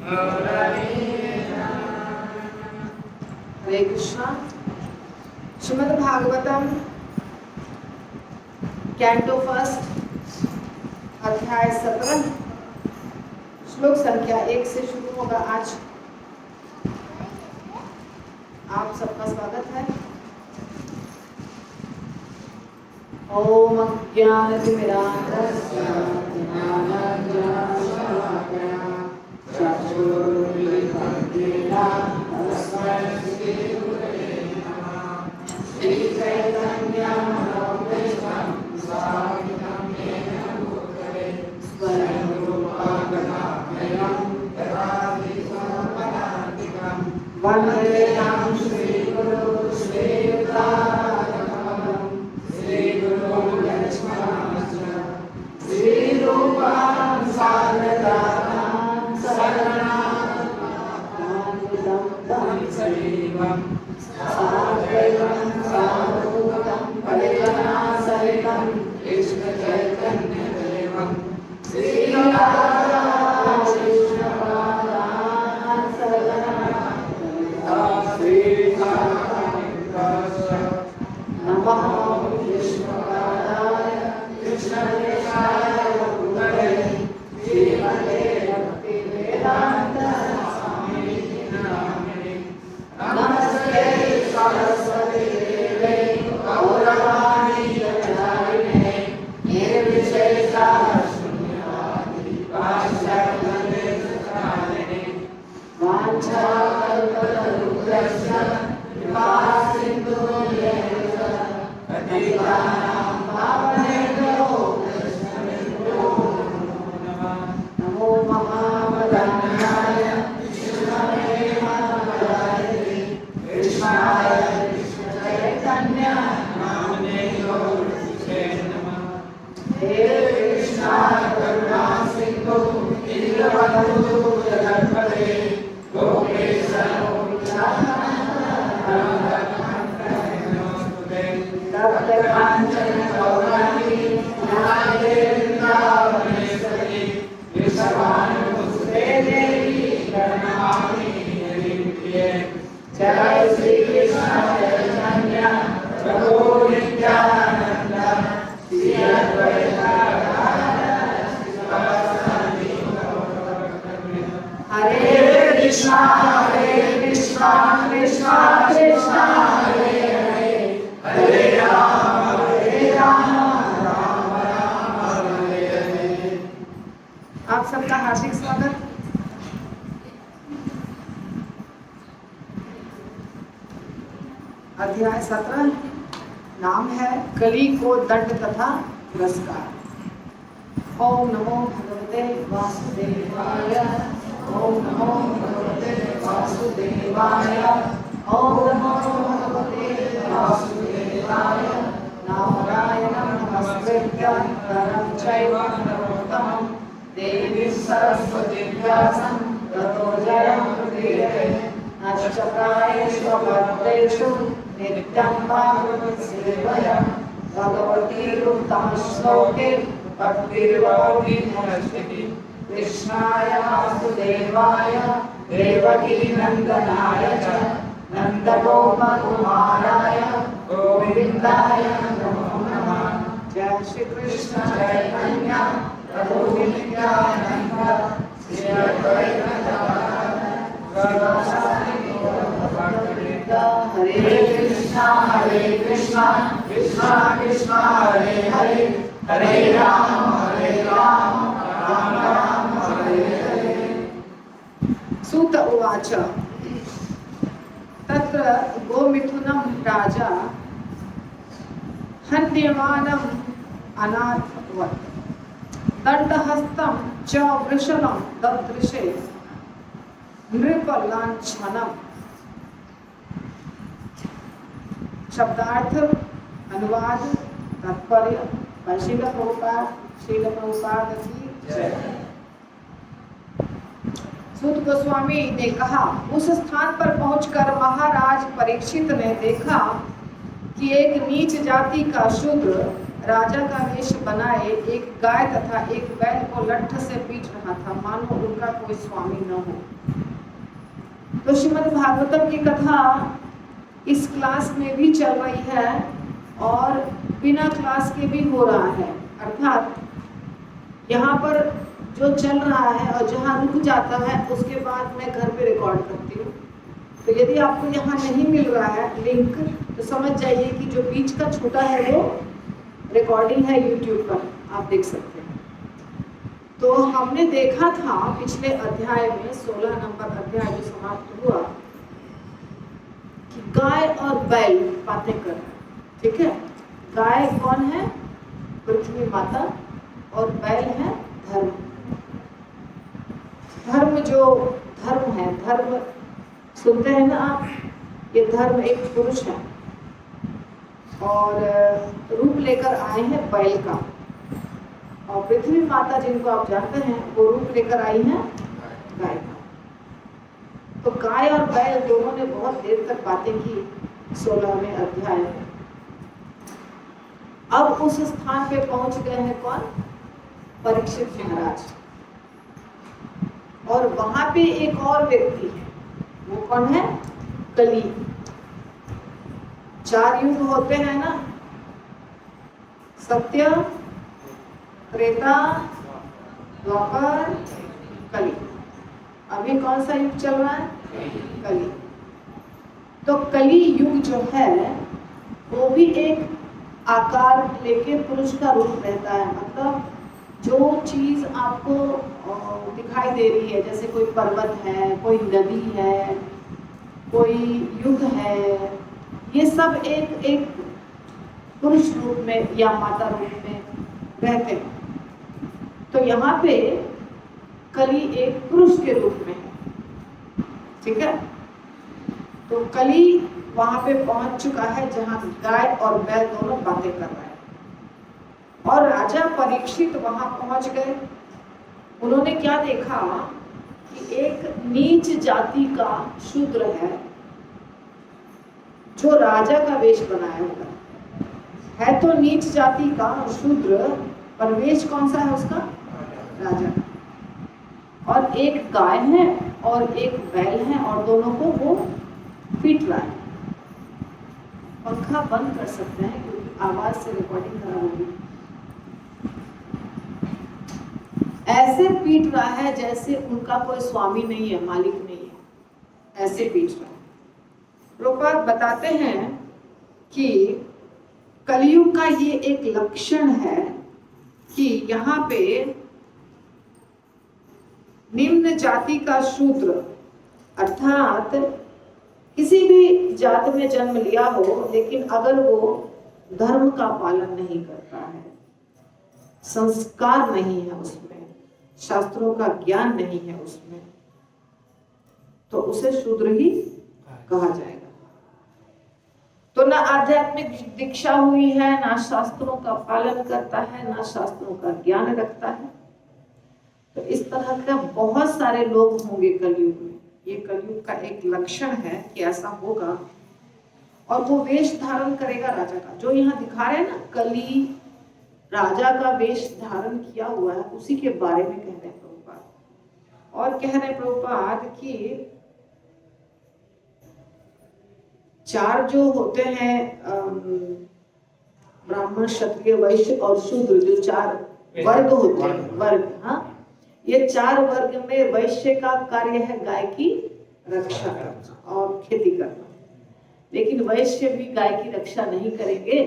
हरे Krishna. Shrimad Bhagavatam canto first अध्याय 17 श्लोक संख्या 1 से शुरू होगा। आज आप सबका स्वागत है। ओम अज्ञानतिमिरान्धस्य ज्ञानाञ्जनशलाकया चक्षुरुन्मीलितं येन तस्मै श्रीगुरवे नमः। श्रीचैतन्यमनोभीष्टं स्वामिनं येन भूतले स्वयं रूपा गदामयं ददाति स्वपदान्तिकं वन्देऽहं श्रीगुरो श्रीयुतागमनं श्रीगुरो लक्ष्मणश्च श्रीरूपां साग्रजातं शरणागतं तं सजीवं साद्वैतं सावधूतं परिजनासहितं कृष्णचैतन्यदेवं श्रीराधाकृष्णपादान् नमः विष्णुपादाय कृष्णदेशाय भूतले श्रीमते भक्तिवेदान्त स्वामिने नामिने नमस्ते सरस्वती देवे गौरवाणी प्रचारिणे निर्विशेषा शून्यवादी पाश्चात्यदेशकालिने वाञ्छाकल्पतरुभ्यश्च कृपासिन्धुभ्यश्च पतितानां पावनेभ्यो वैष्णवेभ्यो नमो महावदन्याय कृष्णाय महावदाय कृष्णाय कृष्णचैतन्य नामने गौरवे नमः। हे कृष्णा करुणा सिन्धु दीनबन्धु जगत्पते गोपेश तप्त कांचन गौरांगी राधे वृंदावनेश्वरी विश्वानुसुते देवी प्रणमामि हरिप्रिये। जय श्री कृष्ण चैतन्य प्रभु नित्यानंद श्री अद्वैत हरे कृष्णा कृष्णा कृष्णा हरे हरे हरे राम राम राम हरे हरे। आप सबका हार्दिक स्वागत। अध्याय 17 नाम है कली को दंड तथा पुरस्कार। ओम नमो भगवते वासुदेवाय। ओम नमो भगवते वासुदेवाय। ओम नमो भगवते वासुदेवाय। नारायणं नमस्कृत्य नरं चैव नरोत्तमं देवीं सरस्वतीं व्यासं ततो जयमुदीरये। नश्चक्रायेषु भद्रेषु नित्यं भागवत सेवया भगवती उत्तमश्लोके भक्तिर्भवति मनस्थिति। कृष्णाय वासुदेवाय देवकी नंदनाय च नंदगोपकुमाराय गोविंदाय नमो नमः। जय श्री कृष्ण चैतन्य प्रभु नित्यानंद श्री अद्वैत गदाधर हरे कृष्णा कृष्णा कृष्णा हरे हरे हरे राम राम राम हरे हरे। सूत उवाच तत्र गोमिथुनं राजा हन्यमानम् अनाथवत् दण्डहस्तं च वृषलं ददृशे नृपलाञ्छनम्। शब्दार्थ अनुवाद तात्पर्य श्रील प्रभुपाद की जय। सूत गोस्वामी ने कहा, उस स्थान पर पहुंचकर महाराज परीक्षित ने देखा कि एक नीच जाति का शूद्र राजा का वेश बनाए एक गाय तथा एक बैल को लट्ठ से पीट रहा था, मानो उनका कोई स्वामी न हो। तो श्रीमद् भागवतम की कथा इस क्लास में भी चल रही है और बिना क्लास के भी हो रहा है। अर्थात यहाँ पर जो चल रहा है और जहाँ रुक जाता है उसके बाद मैं घर पे रिकॉर्ड करती हूँ। तो यदि आपको यहाँ नहीं मिल रहा है लिंक तो समझ जाइए कि जो बीच का छोटा है वो रिकॉर्डिंग है यूट्यूब पर, आप देख सकते हैं। तो हमने देखा था पिछले अध्याय में 16 नंबर अध्याय जो समाप्त हुआ कि गाय और बैल बातें कर रहे हैं। ठीक है, गाय कौन है? पृथ्वी माता, और बैल है धर्म। धर्म जो धर्म है, धर्म सुनते हैं ना आप, ये धर्म एक पुरुष है और रूप लेकर आए हैं बैल का, और पृथ्वी माता जिनको आप जानते हैं वो रूप लेकर आई हैं गाय का। तो गाय और बैल दोनों ने बहुत देर तक बातें की 16वें अध्याय में। अब उस स्थान पे पहुंच गए हैं कौन? परीक्षित महाराज। और वहां पे एक और व्यक्ति है, वो कौन है? कली। 4 युग होते हैं ना, सत्य, त्रेता, द्वापर, कली। अभी कौन सा युग चल रहा है? कली। तो कली युग जो है वो भी एक आकार लेके पुरुष का रूप रहता है। मतलब जो चीज आपको दिखाई दे रही है, जैसे कोई पर्वत है, कोई नदी है, कोई युग है, ये सब एक एक पुरुष रूप में या माता रूप में रहते हैं। तो यहाँ पे कली एक पुरुष के रूप में है। ठीक है, तो कली वहां पे पहुंच चुका है जहां गाय और बैल दोनों बातें कर रहे हैं। और राजा परीक्षित वहां पहुंच गए। उन्होंने क्या देखा कि एक नीच जाति का शूद्र है जो राजा का वेश बनाया हुआ है। तो नीच जाति का शूद्र, पर वेश कौन सा है उसका? राजा का। और एक गाय है और एक बैल है और दोनों को वो पीट रहा है। पंखा बंद कर सकते हैं क्योंकि आवाज से रिकॉर्डिंग खराब होगी। ऐसे पीट रहा है जैसे उनका कोई स्वामी नहीं है, मालिक नहीं है, ऐसे पीट रहा है। प्रभुपाद बताते हैं कि कलयुग का ये एक लक्षण है कि यहाँ पे निम्न जाति का शूद्र, अर्थात किसी भी जात में जन्म लिया हो लेकिन अगर वो धर्म का पालन नहीं करता है, संस्कार नहीं है उसमें, शास्त्रों का ज्ञान नहीं है उसमें, तो उसे शूद्र ही कहा जाएगा। तो ना आध्यात्मिक दीक्षा हुई है, ना शास्त्रों का पालन करता है, ना शास्त्रों का ज्ञान रखता है। तो इस तरह का बहुत सारे लोग होंगे कलयुग में। ये कलयुग का एक लक्षण है कि ऐसा होगा। और वो वेश धारण करेगा राजा का, जो यहाँ दिखा रहे हैं ना, कली राजा का वेश धारण किया हुआ है, उसी के बारे में कह रहे हैं प्रभुपाद। और कह रहे हैं प्रभुपाद कि 4 जो होते हैं ब्राह्मण, क्षत्रिय, वैश्य और शूद्र, जो 4 वर्ग होते हैं, वर्ग, हाँ, ये 4 वर्ग में वैश्य का कार्य है गाय की रक्षा करना और खेती करना। लेकिन वैश्य भी गाय की रक्षा नहीं करेंगे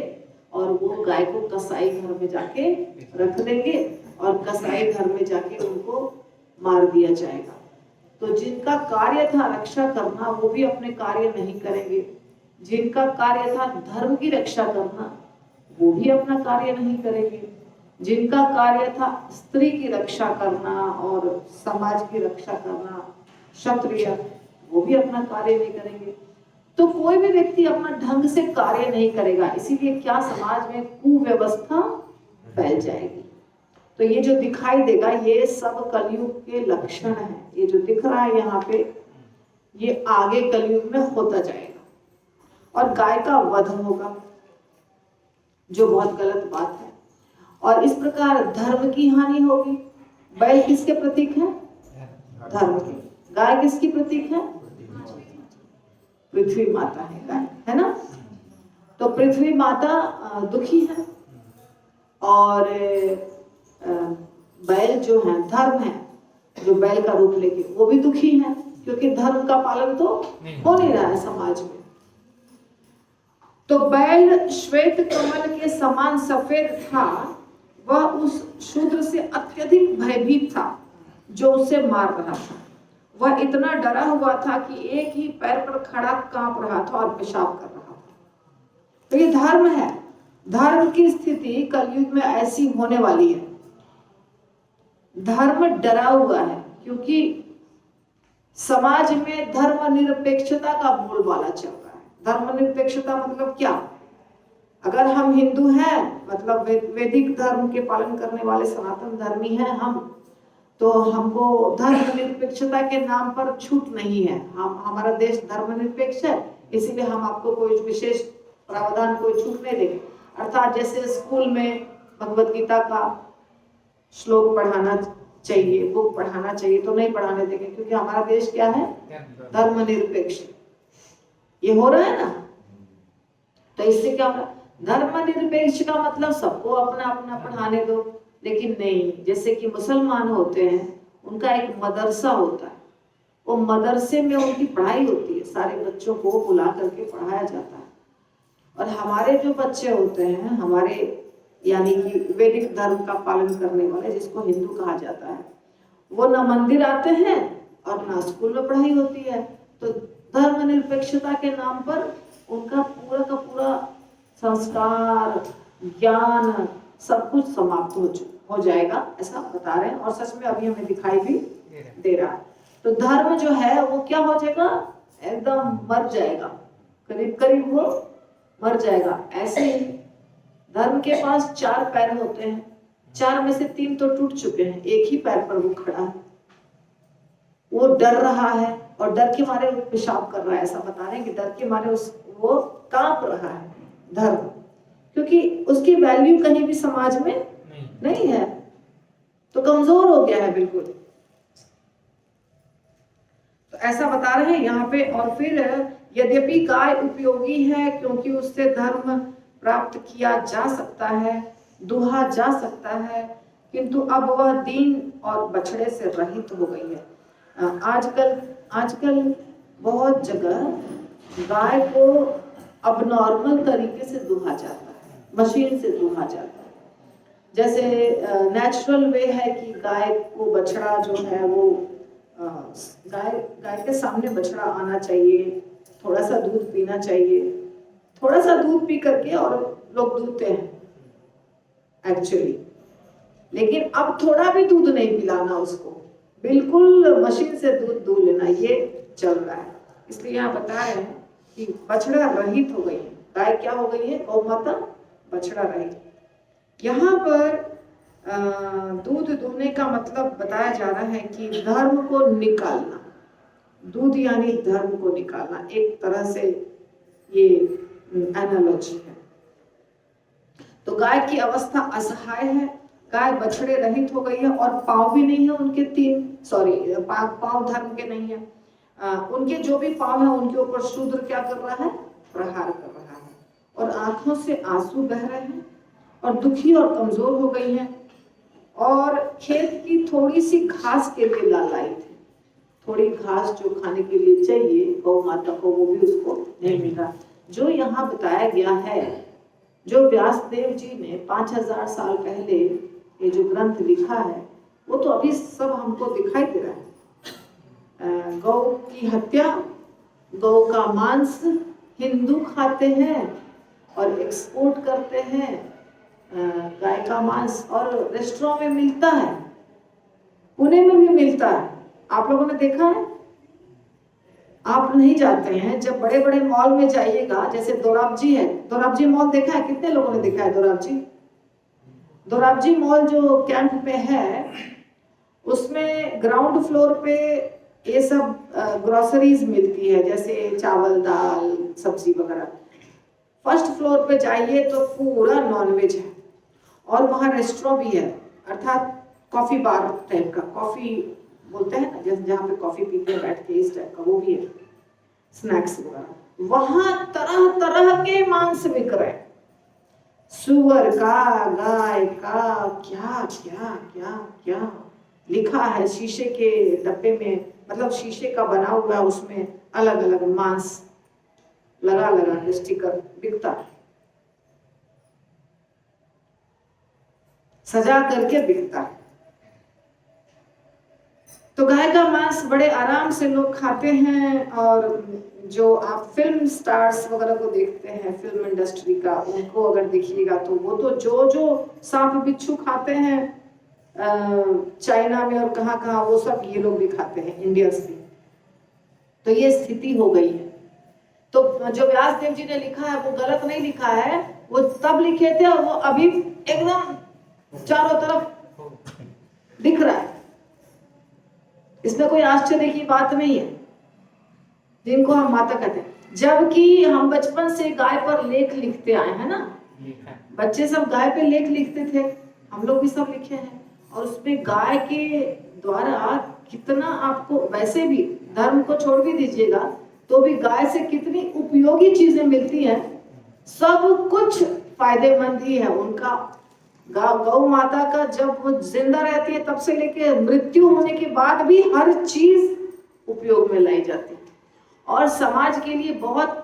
और वो गाय को कसाई घर में जाके रख देंगे और कसाई घर में जाके उनको मार दिया जाएगा। तो जिनका कार्य था रक्षा करना वो भी अपने कार्य नहीं करेंगे, जिनका कार्य था धर्म की रक्षा करना वो भी अपना कार्य नहीं करेंगे, जिनका कार्य था स्त्री की रक्षा करना और समाज की रक्षा करना, क्षत्रिय, वो भी अपना कार्य नहीं करेंगे। तो कोई भी व्यक्ति अपना ढंग से कार्य नहीं करेगा, इसीलिए क्या समाज में कुव्यवस्था फैल जाएगी। तो ये जो दिखाई देगा ये सब कलयुग के लक्षण है। ये जो दिख रहा है यहाँ पे ये आगे कलयुग में होता जाएगा। और गाय का वध होगा, जो बहुत गलत बात है। और इस प्रकार धर्म की हानि होगी। बैल किसके प्रतीक है? धर्म के। गाय किसकी प्रतीक है? पृथ्वी माता है गाय, है ना। तो पृथ्वी माता दुखी है और बैल जो है धर्म है, जो बैल का रूप लेके वो भी दुखी है, क्योंकि धर्म का पालन तो हो नहीं रहा है समाज में। तो बैल श्वेत कमल के समान सफेद था, वह उस शूद्र से अत्यधिक भयभीत था जो उसे मार रहा था। वह इतना डरा हुआ था कि एक ही पैर पर खड़ा कांप रहा था और पेशाब कर रहा था। तो ये धर्म है। धर्म की स्थिति कलयुग में ऐसी होने वाली है। धर्म डरा हुआ है क्योंकि समाज में धर्मनिरपेक्षता का बोलबाला चल रहा है। धर्मनिरपेक्षता मतलब क्या? अगर हम हिंदू हैं, मतलब वैदिक धर्म के पालन करने वाले सनातन धर्मी हैं हम, तो हमको धर्मनिरपेक्षता के नाम पर छूट नहीं है। हमारा देश धर्मनिरपेक्ष है, इसीलिए हम आपको कोई विशेष प्रावधान, कोई छूट नहीं देंगे। अर्थात जैसे स्कूल में भगवत गीता का श्लोक पढ़ाना चाहिए, बुक पढ़ाना चाहिए, तो नहीं पढ़ाने देंगे, क्योंकि हमारा देश क्या है? धर्मनिरपेक्ष। ये हो रहा है ना। तो इससे क्या हो रहा है? धर्मनिरपेक्ष का मतलब सबको अपना अपना पढ़ाने दो, लेकिन नहीं। जैसे कि मुसलमान होते हैं, उनका एक मदरसा होता है, वो मदरसे में उनकी पढ़ाई होती है, सारे बच्चों को बुला करके पढ़ाया जाता है। और हमारे जो बच्चे होते हैं, हमारे यानी कि वैदिक धर्म का पालन करने वाले, जिसको हिंदू कहा जाता है, वो ना मंदिर आते हैं और ना स्कूल में पढ़ाई होती है। तो धर्मनिरपेक्षता के नाम पर उनका पूरा का पूरा संस्कार, ज्ञान, सब कुछ समाप्त हो जाएगा, ऐसा बता रहे हैं। और सच में अभी हमें दिखाई भी दे रहा है। तो धर्म जो है वो क्या हो जाएगा? एकदम मर जाएगा, करीब करीब वो मर जाएगा। ऐसे ही धर्म के पास 4 पैर होते हैं, 4 में से 3 तो टूट चुके हैं, एक ही पैर पर वो खड़ा है। वो डर रहा है और डर के मारे पेशाब कर रहा है, ऐसा बता रहे हैं कि डर के मारे वो कांप रहा है धर्म, क्योंकि उसकी वैल्यू कहीं भी समाज में नहीं है, तो कमजोर हो गया है बिल्कुल। तो ऐसा बता रहे हैं यहाँ पे। और फिर यद्यपि गाय उपयोगी है क्योंकि उससे धर्म प्राप्त किया जा सकता है, दुहा जा सकता है, किंतु अब वह दीन और बछड़े से रहित हो गई है। आजकल बहुत जगह गाय को अब नॉर्मल तरीके से दुहा जाता है, मशीन से दुहा जाता है। जैसे नेचुरल वे है कि गाय को बछड़ा जो है वो गाय के सामने बछड़ा आना चाहिए, थोड़ा सा दूध पीना चाहिए, थोड़ा सा दूध पी करके और लोग दूहते हैं एक्चुअली। लेकिन अब थोड़ा भी दूध नहीं पिलाना उसको, बिल्कुल मशीन से दूध दूह लेना, ये चल रहा है। इसलिए यहाँ बता रहे हैं कि बछड़ा रहित हो गई है। गाय क्या हो गई है? गौ माता बछड़ा रहित। यहाँ पर दूध दूहने का मतलब बताया जा रहा है कि धर्म को निकालना, दूध यानी धर्म को निकालना, एक तरह से ये एनालॉजी है। तो गाय की अवस्था असहाय है, गाय बछड़े रहित हो गई है और पांव भी नहीं है उनके 3 पांव धर्म के नहीं है। उनके जो भी पांव है उनके ऊपर शूद्र क्या कर रहा है? प्रहार कर रहा है। और आंखों से आंसू बह रहे हैं और दुखी और कमजोर हो गई है। और खेत की थोड़ी सी घास के लिए लालायित है। थोड़ी घास जो खाने के लिए चाहिए गौ माता को, वो भी उसको नहीं मिल रहा। जो यहाँ बताया गया है, जो व्यासदेव जी ने 5000 साल पहले ये जो ग्रंथ लिखा है, वो तो अभी सब हमको दिखाई दे रहा है। गौ की हत्या, गौ का मांस हिंदू खाते हैं और एक्सपोर्ट करते हैं गाय का मांस, और रेस्टोरेंट में मिलता है, पुणे में भी मिलता है। आप लोगों ने देखा है? आप नहीं जाते हैं, जब बड़े बड़े मॉल में जाइएगा, जैसे दोराबजी है, दोराबजी मॉल देखा है? कितने लोगों ने देखा है दोराबजी? दोराबजी मॉल जो कैंप में है, उसमें ग्राउंड फ्लोर पे ये सब ग्रोसरीज मिलती है, जैसे चावल, दाल, सब्जी वगैरह। फर्स्ट फ्लोर पे जाइए तो पूरा नॉनवेज है, और वहाँ रेस्टोरेंट भी है, अर्थात कॉफी बार टाइप का, कॉफी बोलते हैं ना जैसे जहाँ पे कॉफी पीते हैं बैठ के, इस टाइप का वो भी है, स्नैक्स वगैरह। वहां तरह तरह के मांस बिक रहे हैं, सुअर का, गाय का, क्या क्या क्या क्या लिखा है शीशे के डब्बे में, मतलब शीशे का बना हुआ है, उसमें अलग अलग मांस लगा लगा के स्टिकर बिकता है, सजा करके बिकता है। तो गाय का मांस बड़े आराम से लोग खाते हैं। और जो आप फिल्म स्टार्स वगैरह को देखते हैं, फिल्म इंडस्ट्री का, उनको अगर देखिएगा तो वो तो जो जो सांप बिच्छू खाते हैं चाइना में और कहाँ कहाँ, वो सब ये लोग भी खाते हैं, इंडियंस भी। तो ये स्थिति हो गई है। तो जो व्यास देव जी ने लिखा है वो गलत नहीं लिखा है, वो तब लिखे थे और वो अभी एकदम चारों तरफ दिख रहा है, इसमें कोई आश्चर्य की बात नहीं है, जिनको हम माता कहते हैं। जबकि हम बचपन से गाय पर लेख लिखते आए हैं ना, बच्चे सब गाय पे लेख लिखते थे, हम लोग भी सब लिखे हैं। और उसमें गाय के द्वारा कितना आपको, वैसे भी धर्म को छोड़ भी दीजिएगा तो भी गाय से कितनी उपयोगी चीजें मिलती हैं, सब कुछ फायदेमंद ही है उनका। गौ माता का जब वो जिंदा रहती है तब से लेके मृत्यु होने के बाद भी हर चीज उपयोग में लाई जाती है, और समाज के लिए बहुत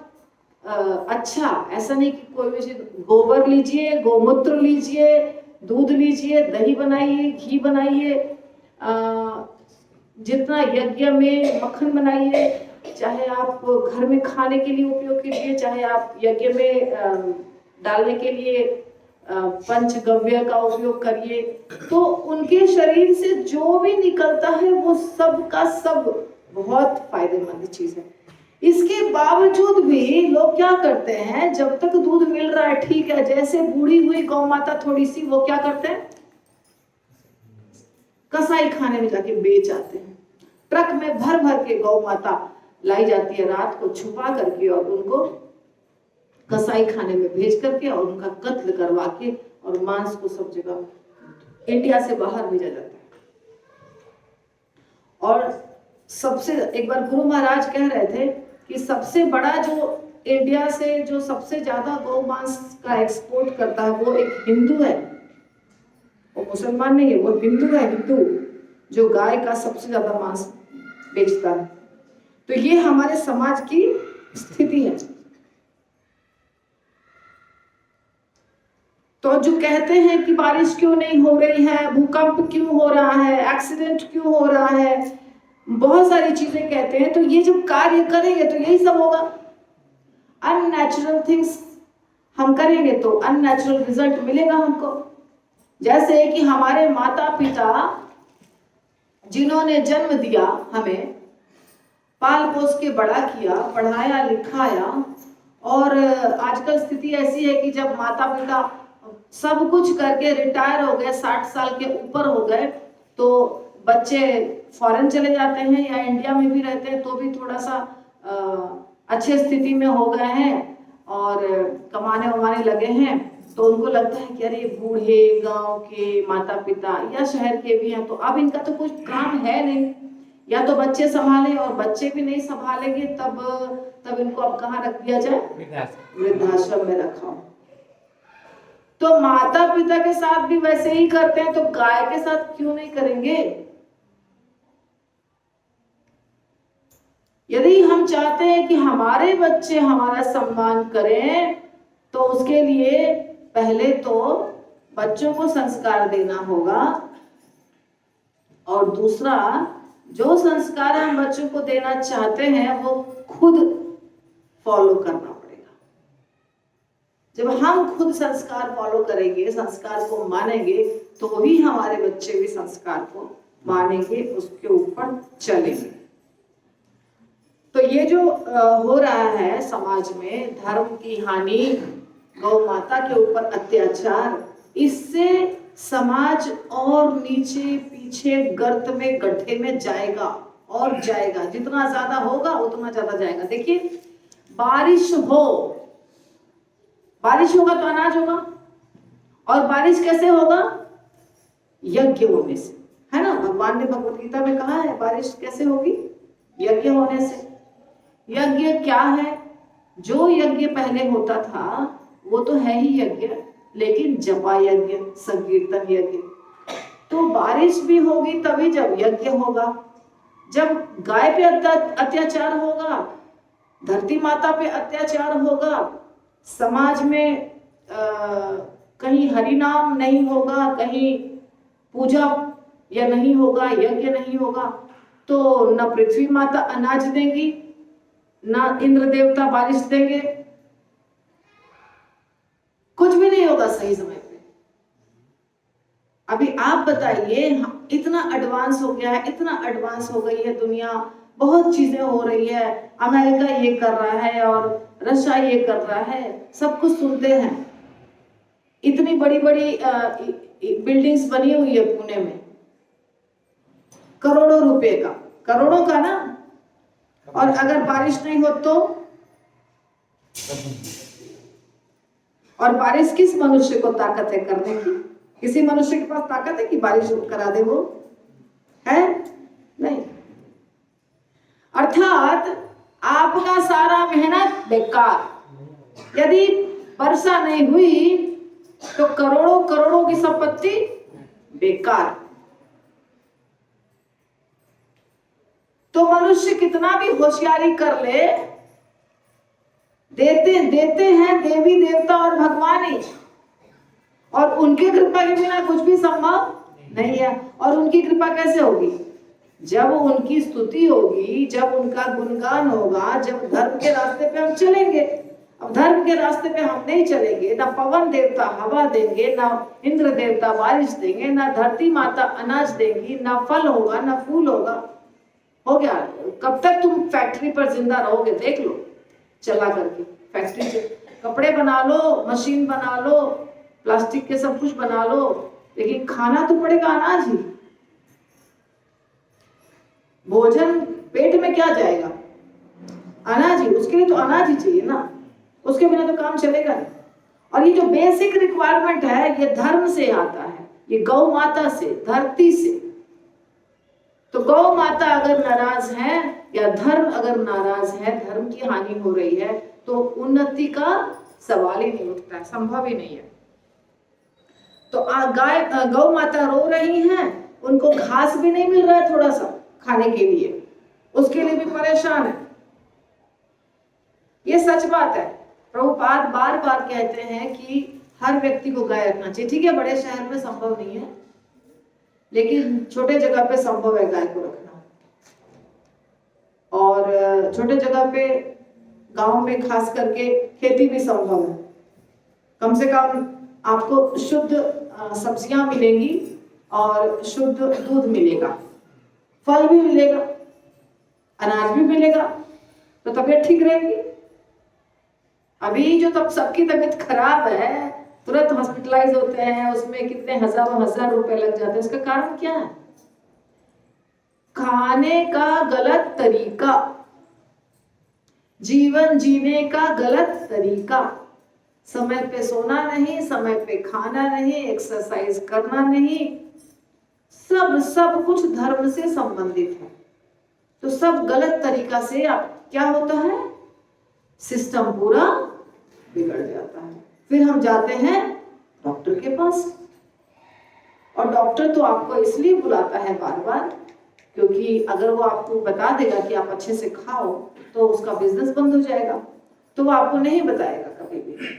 अच्छा। ऐसा नहीं कि कोई भी चीज, गोबर लीजिए, गोमूत्र लीजिए, दूध लीजिए, दही बनाइए, घी बनाइए, जितना यज्ञ में मक्खन बनाइए, चाहे आप घर में खाने के लिए उपयोग कीजिए, चाहे आप यज्ञ में डालने के लिए पंचगव्य का उपयोग करिए, तो उनके शरीर से जो भी निकलता है वो सब का सब बहुत फायदेमंद चीज है। इसके बावजूद भी लोग क्या करते हैं, जब तक दूध मिल रहा है ठीक है, जैसे बूढ़ी हुई गौ माता थोड़ी सी, वो क्या करते हैं, कसाई खाने में जाके बेच आते हैं। ट्रक में भर भर के गौ माता लाई जाती है रात को छुपा करके, और उनको कसाई खाने में भेज करके और उनका कत्ल करवा के और मांस को सब जगह इंडिया से बाहर भेजा जाता है। और सबसे, एक बार गुरु महाराज कह रहे थे कि सबसे बड़ा जो इंडिया से जो सबसे ज्यादा गौ मांस का एक्सपोर्ट करता है वो एक हिंदू है, वो मुसलमान नहीं है, वो हिंदू है, हिंदू जो गाय का सबसे ज्यादा मांस बेचता है। तो ये हमारे समाज की स्थिति है। तो जो कहते हैं कि बारिश क्यों नहीं हो रही है, भूकंप क्यों हो रहा है, एक्सीडेंट क्यों हो रहा है, बहुत सारी चीजें कहते हैं, तो ये जब कार्य करेंगे तो यही सब होगा। अननेचुरल थिंग्स हम करेंगे तो अननेचुरल रिजल्ट मिलेगा हमको। जैसे कि हमारे माता पिता जिन्होंने जन्म दिया, हमें पाल पोस के बड़ा किया, पढ़ाया लिखाया, और आजकल स्थिति ऐसी है कि जब माता पिता सब कुछ करके रिटायर हो गए, 60 साल के ऊपर हो गए, तो बच्चे फॉरेन चले जाते हैं या इंडिया में भी रहते हैं तो भी थोड़ा सा अच्छे स्थिति में हो गए हैं और कमाने वमाने लगे हैं, तो उनको लगता है कि अरे बूढ़े गांव के माता पिता या शहर के भी हैं, तो अब इनका तो कुछ काम है नहीं, या तो बच्चे संभालें, और बच्चे भी नहीं संभालेंगे तब इनको अब कहाँ रख दिया जाए, वृद्धाश्रम में रखा। तो माता पिता के साथ भी वैसे ही करते हैं, तो गाय के साथ क्यों नहीं करेंगे? यदि हम चाहते हैं कि हमारे बच्चे हमारा सम्मान करें, तो उसके लिए पहले तो बच्चों को संस्कार देना होगा, और दूसरा जो संस्कार हम बच्चों को देना चाहते हैं वो खुद फॉलो करना पड़ेगा। जब हम खुद संस्कार फॉलो करेंगे, संस्कार को मानेंगे, तो ही हमारे बच्चे भी संस्कार को मानेंगे, उसके ऊपर चलेंगे। तो ये जो हो रहा है समाज में, धर्म की हानि, गौ माता के ऊपर अत्याचार, इससे समाज और नीचे पीछे गर्त में, गड्ढे में जाएगा और जाएगा। जितना ज्यादा होगा उतना ज्यादा जाएगा। देखिए, बारिश होगा तो अनाज होगा, और बारिश कैसे होगा? यज्ञ होने से, है ना। भगवान ने भगवत गीता में कहा है बारिश कैसे होगी? यज्ञ होने से। यज्ञ क्या है? जो यज्ञ पहले होता था वो तो है ही यज्ञ, लेकिन जपा यज्ञ, संकीर्तन यज्ञ। तो बारिश भी होगी तभी जब यज्ञ होगा। जब गाय पे अत्याचार होगा, धरती माता पे अत्याचार होगा, समाज में कहीं हरि नाम नहीं होगा, कहीं पूजा या नहीं होगा, यज्ञ नहीं होगा, तो न पृथ्वी माता अनाज देंगी, ना इंद्र देवता बारिश देंगे, कुछ भी नहीं होगा सही समय पे। अभी आप बताइए, इतना एडवांस हो गया है, इतना एडवांस हो गई है दुनिया, बहुत चीजें हो रही है, अमेरिका ये कर रहा है और रशिया ये कर रहा है, सब कुछ सुनते हैं। इतनी बड़ी बड़ी बिल्डिंग्स बनी हुई है पुणे में, करोड़ों रुपए का, करोड़ों का ना। और अगर बारिश नहीं हो तो, और बारिश किस मनुष्य को ताकत है करने की? किसी मनुष्य के पास ताकत है कि बारिश करा दे? वो है नहीं। अर्थात आपका सारा मेहनत बेकार। यदि वर्षा नहीं हुई तो करोड़ों करोड़ों की संपत्ति बेकार। तो मनुष्य कितना भी होशियारी कर ले, देते हैं देवी देवता और भगवान ही, और उनकी कृपा के बिना कुछ भी संभव नहीं है। और उनकी कृपा कैसे होगी? जब उनकी स्तुति होगी, जब उनका गुणगान होगा, जब धर्म के रास्ते पे हम चलेंगे। अब धर्म के रास्ते पे हम नहीं चलेंगे, ना पवन देवता हवा देंगे, ना इंद्र देवता बारिश देंगे, ना धरती माता अनाज देंगी, ना फल होगा, ना फूल होगा। हो गया। कब तक तुम फैक्ट्री पर जिंदा रहोगे? देख लो चला करके। फैक्ट्री से कपड़े बना लो, मशीन बना लो, प्लास्टिक के सब कुछ बना लो, लेकिन खाना तो पड़ेगा अनाज ही। भोजन पेट में क्या जाएगा? अनाज ही। उसके लिए तो अनाज ही चाहिए ना, उसके बिना तो काम चलेगा नहीं। और ये जो बेसिक रिक्वायरमेंट है, ये धर्म से आता है, ये गौ माता से, धरती से। तो गौ माता अगर नाराज है या धर्म अगर नाराज है, धर्म की हानि हो रही है, तो उन्नति का सवाल ही नहीं उठता है, संभव ही नहीं है। तो गौ माता रो रही हैं, उनको घास भी नहीं मिल रहा है थोड़ा सा खाने के लिए, उसके लिए भी परेशान है। ये सच बात है। प्रभुपाद बार बार कहते हैं कि हर व्यक्ति को गाय रखना चाहिए। ठीक है, बड़े शहर में संभव नहीं है, लेकिन छोटे जगह पे संभव है गाय को रखना। और छोटे जगह पे, गांव में खास करके खेती भी संभव है। कम से कम आपको शुद्ध सब्जियां मिलेंगी और शुद्ध दूध मिलेगा, फल भी मिलेगा, अनाज भी मिलेगा, तो तबीयत ठीक रहेगी। अभी जो तब सबकी तबीयत खराब है, तुरंत हॉस्पिटलाइज होते हैं, उसमें कितने हजारों हजार रुपए लग जाते हैं, उसका कारण क्या है? खाने का गलत तरीका, जीवन जीने का गलत तरीका। समय पे सोना नहीं, समय पे खाना नहीं, एक्सरसाइज करना नहीं, सब कुछ धर्म से संबंधित है। तो सब गलत तरीका से क्या होता है? सिस्टम पूरा बिगड़ जाता है। फिर हम जाते हैं डॉक्टर के पास, और डॉक्टर तो आपको इसलिए बुलाता है बार बार, क्योंकि अगर वो आपको बता देगा कि आप अच्छे से खाओ तो उसका बिजनेस बंद हो जाएगा, तो वो आपको नहीं बताएगा कभी भी।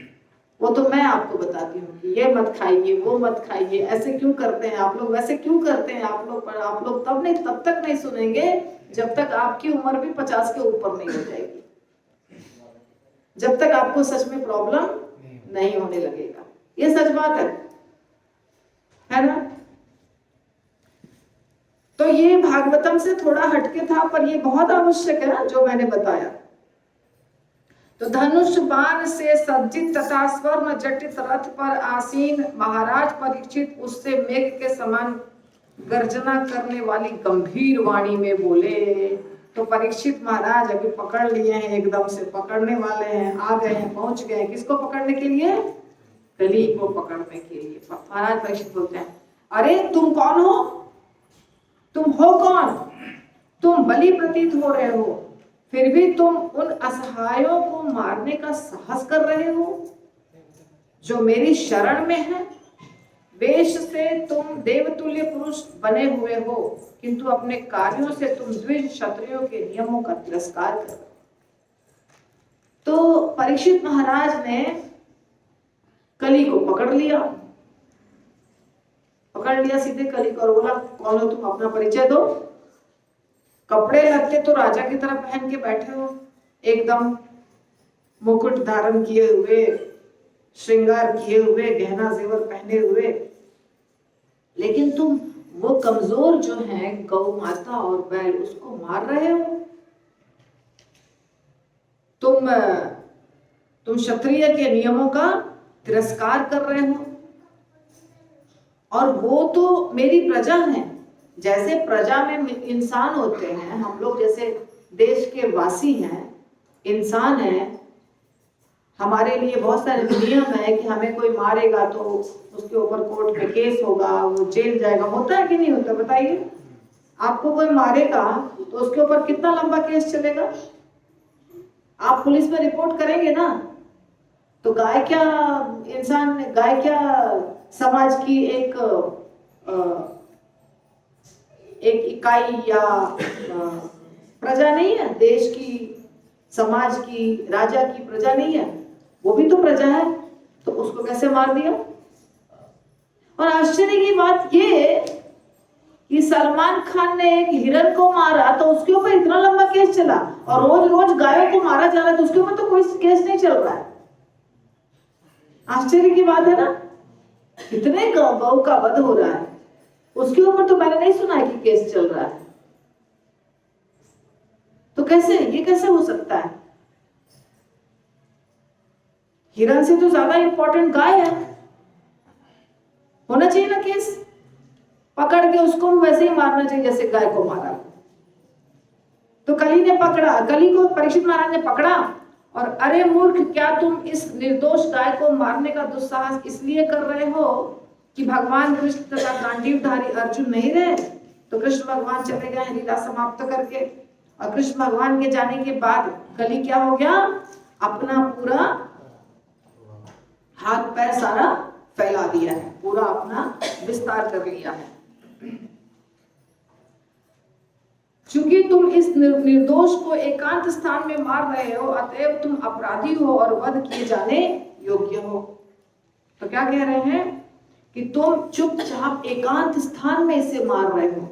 वो तो मैं आपको बताती हूँ कि ये मत खाइए, वो मत खाइए, ऐसे क्यों करते हैं आप लोग, वैसे क्यों करते हैं आप लोग। पर आप लोग तब तक नहीं सुनेंगे जब तक आपकी उम्र भी 50 के ऊपर नहीं हो जाएगी, जब तक आपको सच में प्रॉब्लम नहीं होने लगेगा। ये सच बात है ना। तो ये भागवतम से थोड़ा हटके था, पर ये बहुत आवश्यक है ना जो मैंने बताया। तो धनुष बाण से सज्जित तथा स्वर्ण जटित रथ पर आसीन महाराज परीक्षित उससे मेघ के समान गर्जना करने वाली गंभीर वाणी में बोले। तो परीक्षित महाराज अभी पकड़ लिए हैं, एकदम से पकड़ने वाले हैं, आ गए हैं, पहुंच गए हैं। किसको पकड़ने के लिए? कली को पकड़ने के लिए। महाराज परीक्षित बोलते हैं, अरे तुम कौन हो? तुम हो कौन? तुम बलि प्रतीत हो रहे हो, फिर भी तुम उन असहायों को मारने का साहस कर रहे हो जो मेरी शरण में है। वेश से तुम देवतुल्य पुरुष बने हुए हो, किंतु अपने कार्यों से तुम द्विज क्षत्रियों के नियमों का तिरस्कार कर रहे हो। तो परीक्षित महाराज ने कली को पकड़ लिया सीधे कली को, और बोला, कौन हो तुम? अपना परिचय दो। कपड़े लत्ते तो राजा की तरह पहन के बैठे हो, एकदम मुकुट धारण किए हुए, श्रृंगार किए हुए, गहना जेवर पहने हुए, लेकिन तुम वो कमजोर जो है गौ माता और बैल, उसको मार रहे हो। तुम क्षत्रिय के नियमों का तिरस्कार कर रहे हो, और वो तो मेरी प्रजा है। जैसे प्रजा में इंसान होते हैं, हम लोग जैसे देश के वासी हैं, इंसान हैं, हमारे लिए बहुत सारे नियम है कि हमें कोई मारेगा तो उसके ऊपर कोर्ट में केस होगा, वो जेल जाएगा। होता है कि नहीं होता? बताइए। आपको कोई मारेगा तो उसके ऊपर कितना लंबा केस चलेगा? आप पुलिस में रिपोर्ट करेंगे ना। तो गाय क्या इंसान, गाय क्या समाज की एक इकाई या प्रजा नहीं है? देश की, समाज की, राजा की प्रजा नहीं है? वो भी तो प्रजा है। तो उसको कैसे मार दिया? और आश्चर्य की बात ये कि सलमान खान ने एक हिरन को मारा तो उसके ऊपर इतना लंबा केस चला, और रोज रोज गायों को मारा जा रहा है तो उसके ऊपर तो कोई केस नहीं चल रहा है। आश्चर्य की बात है ना। इतने गौ का वध हो रहा है, उसके ऊपर तो मैंने नहीं सुना है कि केस चल रहा है। तो कैसे, ये कैसे हो सकता है? हिरन से तो ज्यादा इंपॉर्टेंट गाय है, होना चाहिए ना केस। पकड़ के उसको वैसे ही मारना चाहिए जैसे गाय को मारा। तो कली ने पकड़ा, कली को परीक्षित महाराज ने पकड़ा, और अरे मूर्ख, क्या तुम इस निर्दोष गाय को मारने का दुस्साहस इसलिए कर रहे हो कि भगवान कृष्ण तथा गांडीवधारी अर्जुन नहीं रहे? तो कृष्ण भगवान चले गए लीला समाप्त करके, और कृष्ण भगवान के जाने के बाद कली क्या हो गया? अपना पूरा हाथ पैर सारा फैला दिया है, पूरा अपना विस्तार कर लिया है। क्योंकि तुम इस निर्दोष को एकांत स्थान में मार रहे हो, अतएव तुम अपराधी हो और वध किए जाने योग्य हो। तो क्या कह रहे हैं कि तुम चुपचाप एकांत स्थान में इसे मार रहे हो,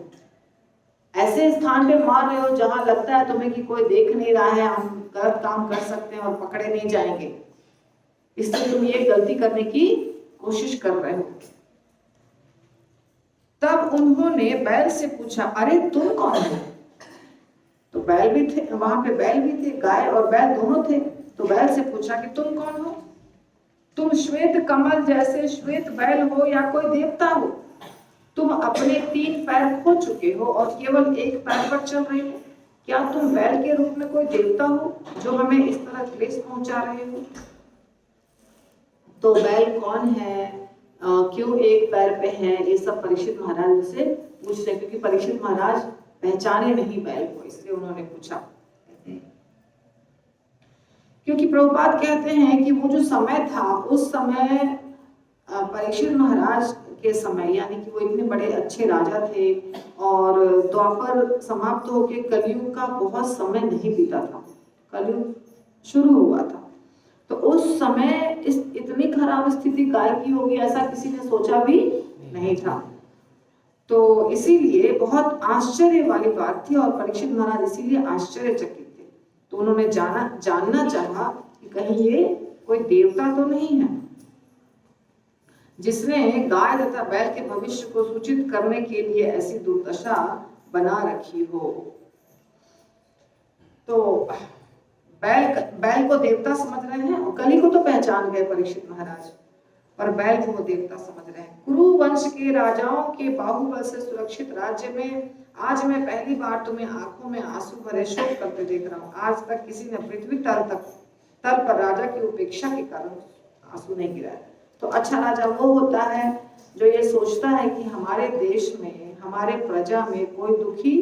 ऐसे स्थान पे मार रहे हो जहां लगता है तुम्हें कि कोई देख नहीं रहा है, हम गलत काम कर सकते हैं और पकड़े नहीं जाएंगे, इसलिए तुम ये गलती करने की कोशिश कर रहे हो। तब उन्होंने बैल से पूछा, अरे तुम कौन हो? तो बैल भी थे वहां पे, बैल भी थे, गाय और बैल दोनों थे। तो बैल से पूछा कि तुम कौन हो? तुम श्वेत कमल जैसे श्वेत बैल हो या कोई देवता हो? तुम अपने 3 पैर खो चुके हो और केवल 1 पैर पर चल रहे हो। क्या तुम बैल के रूप में कोई देवता हो जो हमें इस तरह क्लेश पहुंचा रहे हो? तो बैल कौन है, क्यों 1 पैर पे है, ये सब परीक्षित महाराज से पूछ रहे, क्योंकि परीक्षित महाराज पहचाने नहीं बैल को, इसलिए उन्होंने पूछा। क्योंकि प्रभुपाद कहते हैं कि वो जो समय था, उस समय परीक्षित महाराज के समय, यानी कि वो इतने बड़े अच्छे राजा थे, और द्वापर समाप्त होकर कलयुग का बहुत समय नहीं बीता था, कलयुग शुरू हुआ था। तो उस समय इस इतनी खराब स्थिति गाय की होगी ऐसा किसी ने सोचा भी नहीं था। तो इसीलिए बहुत आश्चर्य वाली बात थी, और परीक्षित महाराज इसीलिए आश्चर्यचकित थे। तो उन्होंने जानना चाहा कि कहीं ये कोई देवता तो नहीं है जिसने गाय तथा बैल के भविष्य को सूचित करने के लिए ऐसी दुर्दशा बना रखी हो। तो बैल को देवता समझ रहे हैं, और कली को तो पहचान गए परीक्षित महाराज, पर बैल को वो देवता समझ रहे हैं। कुरु वंश के राजाओं के बाहुबल से सुरक्षित राज्य में आज मैं पहली बार तुम्हें आंखों में आंसू भरे शोक करते देख रहा हूँ। आज तक किसी ने पृथ्वी तल पर राजा की उपेक्षा के कारण आंसू नहीं गिराया। तो अच्छा राजा वो होता है जो ये सोचता है कि हमारे देश में, हमारे प्रजा में कोई दुखी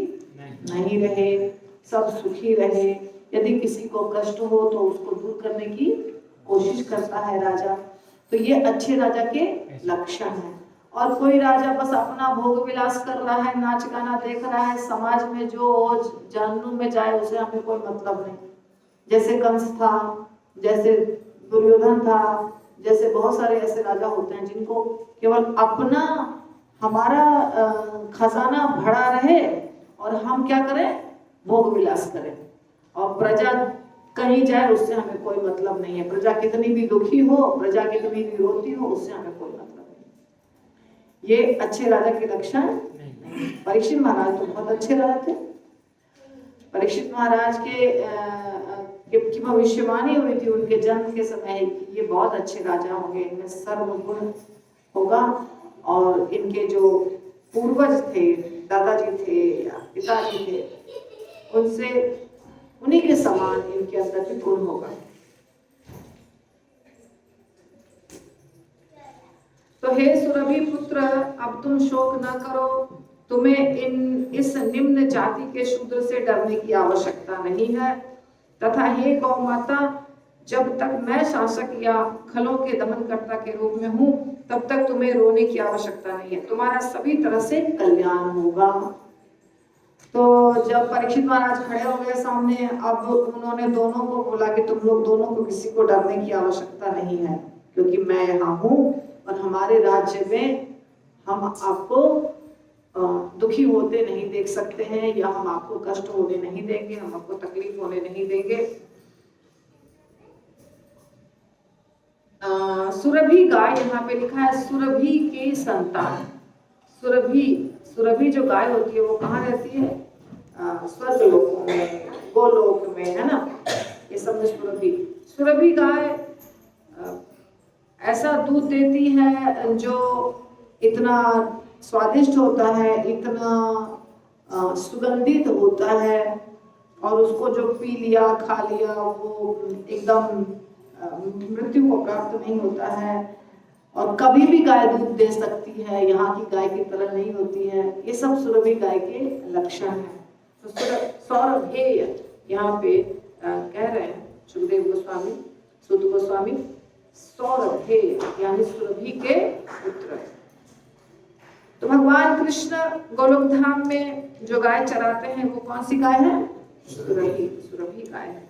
नहीं रहे, सब सुखी रहे। यदि किसी को कष्ट हो तो उसको दूर करने की कोशिश करता है राजा। तो ये अच्छे राजा के लक्षण हैं। और कोई राजा बस अपना भोग विलास कर रहा है, नाच गाना देख रहा है, समाज में जो जहन्नुम में जाए उसे हमें कोई मतलब नहीं। जैसे कंस था, जैसे दुर्योधन था, जैसे बहुत सारे ऐसे राजा होते हैं जिनको केवल अपना, हमारा खजाना भरा रहे और हम क्या करें, भोग विलास करें, और प्रजा कहीं जाए उससे हमें कोई मतलब नहीं है। प्रजा कितनी भी दुखी हो, प्रजा कितनी भी रोती हो, उससे हमें कोई मतलब नहीं। ये अच्छे राजा के लक्षण नहीं। परीक्षित महाराज तो बहुत अच्छे राजा थे। परीक्षित महाराज की भविष्यवाणी हुई थी उनके जन्म के समय कि ये बहुत अच्छे राजा होंगे, इनमें सर्वगुण होगा, और इनके जो पूर्वज थे, दादाजी थे या पिताजी थे, उनसे उन्हीं के समान इनके अंदर भी गुण होगा। तो हे सुरभि पुत्र, अब तुम शोक न करो, तुम्हें इस निम्न जाति के शूद्र से डरने की आवश्यकता नहीं है। तथा हे गौ माता, जब तक मैं शासक या खलों के दमनकर्ता के रूप में हूँ, तब तक तुम्हें रोने की आवश्यकता नहीं है, तुम्हारा सभी तरह से कल्याण होगा। तो जब परीक्षित महाराज खड़े हो गए सामने, अब उन्होंने दोनों को बोला कि तुम लोग दोनों को किसी को डरने की आवश्यकता नहीं है, क्योंकि मैं यहाँ हूँ और हमारे राज्य में हम आपको दुखी होते नहीं देख सकते हैं, या हम आपको कष्ट होने नहीं देंगे, हम आपको तकलीफ होने नहीं देंगे। सुरभि गाय, यहाँ पे लिखा है सुरभि के संतान। सुरभि जो गाय होती है वो कहाँ रहती है, स्वर्ग लोकों में, गोलोक में, है ना। ये सब में सुरभि गाय ऐसा दूध देती है जो इतना स्वादिष्ट होता है, इतना सुगंधित होता है, और उसको जो पी लिया, खा लिया, वो एकदम मृत्यु को प्राप्त नहीं होता है, और कभी भी गाय दूध दे सकती है, यहाँ की गाय की तरह नहीं होती है। ये सब सुरभि गाय के लक्षण हैं। तो सौरभेय यहाँ पे कह रहे हैं सुखदेव गोस्वामी, सुत गोस्वामी, सौरभेय यानी सुरभि के पुत्र। तो भगवान कृष्ण गोलोक धाम में जो गाय चराते हैं वो कौन सी गाय है, सुरभि गाय है।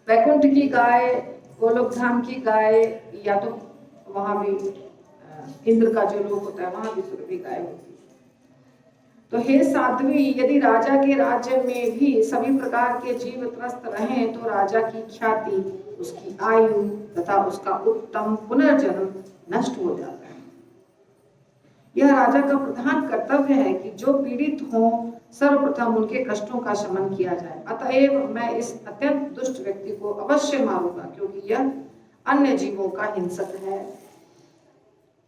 वैकुंठ की गाय, गोलोक धाम की गाय, या तो वहां भी इंद्र का जो लोक होता है वहां भी सुरभि गाय होती है। तो हे साध्वी, यदि राजा के राज्य में भी सभी प्रकार के जीव त्रस्त रहें तो राजा की ख्याति, उसकी आयु तथा उसका उत्तम पुनर्जन्म नष्ट हो जाता है। यह राजा का प्रधान कर्तव्य है कि जो पीड़ित हों सर्वप्रथम उनके कष्टों का शमन किया जाए। अतएव मैं इस अत्यंत दुष्ट व्यक्ति को अवश्य मारूंगा, क्योंकि यह अन्य जीवों का हिंसक है।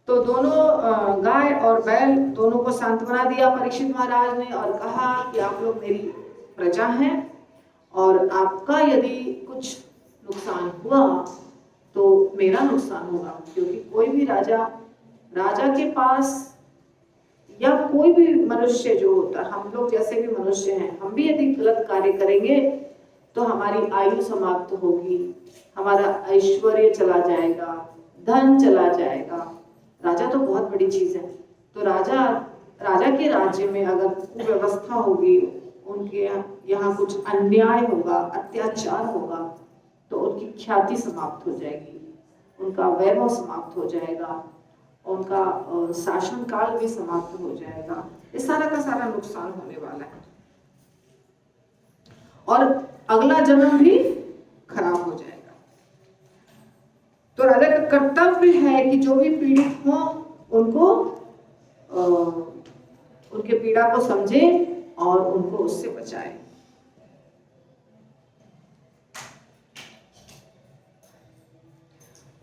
तो दोनों गाय और बैल दोनों को सांत्वना दिया परीक्षित महाराज ने, और कहा कि आप लोग मेरी प्रजा हैं, और आपका यदि कुछ नुकसान हुआ तो मेरा नुकसान होगा, क्योंकि कोई भी राजा के पास, या कोई भी मनुष्य जो होता है, हम लोग जैसे भी मनुष्य हैं, हम भी यदि गलत कार्य करेंगे तो हमारी आयु समाप्त होगी, हमारा ऐश्वर्य चला जाएगा, धन चला जाएगा। राजा तो बहुत बड़ी चीज है। तो राजा के राज्य में अगर कुव्यवस्था होगी, उनके यहाँ कुछ अन्याय होगा, अत्याचार होगा, तो उनकी ख्याति समाप्त हो जाएगी, उनका वैभव समाप्त हो जाएगा, उनका शासन काल भी समाप्त हो जाएगा। इस सारा का सारा नुकसान होने वाला है, और अगला जन्म भी खराब हो जाएगा। तो राजा का कर्तव्य है कि जो भी पीड़ित हो उनको उनके पीड़ा को समझे और उनको उससे बचाए।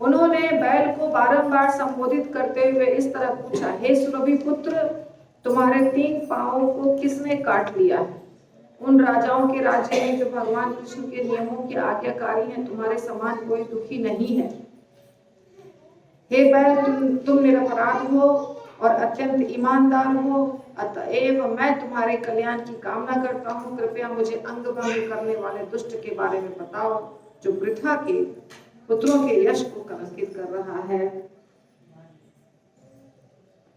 उन्होंने बैल को बारंबार संबोधित करते हुए इस तरह पूछा, हे सुरभि पुत्र, तुम्हारे 3 पांवों को किसने काट लिया है? उन राजाओं के राज्य में जो भगवान कृष्ण के नियमों के आज्ञाकारी हैं, तुम्हारे समान कोई दुखी नहीं है। हे बैल, तुम निरपराध हो और अत्यंत ईमानदार हो, अतएव मैं तुम्हारे कल्याण की कामना करता हूँ। कृपया मुझे अंग भंग करने वाले दुष्ट के बारे में बताओ, जो पृथा के पुत्रों के यश को कलंकित कर रहा है।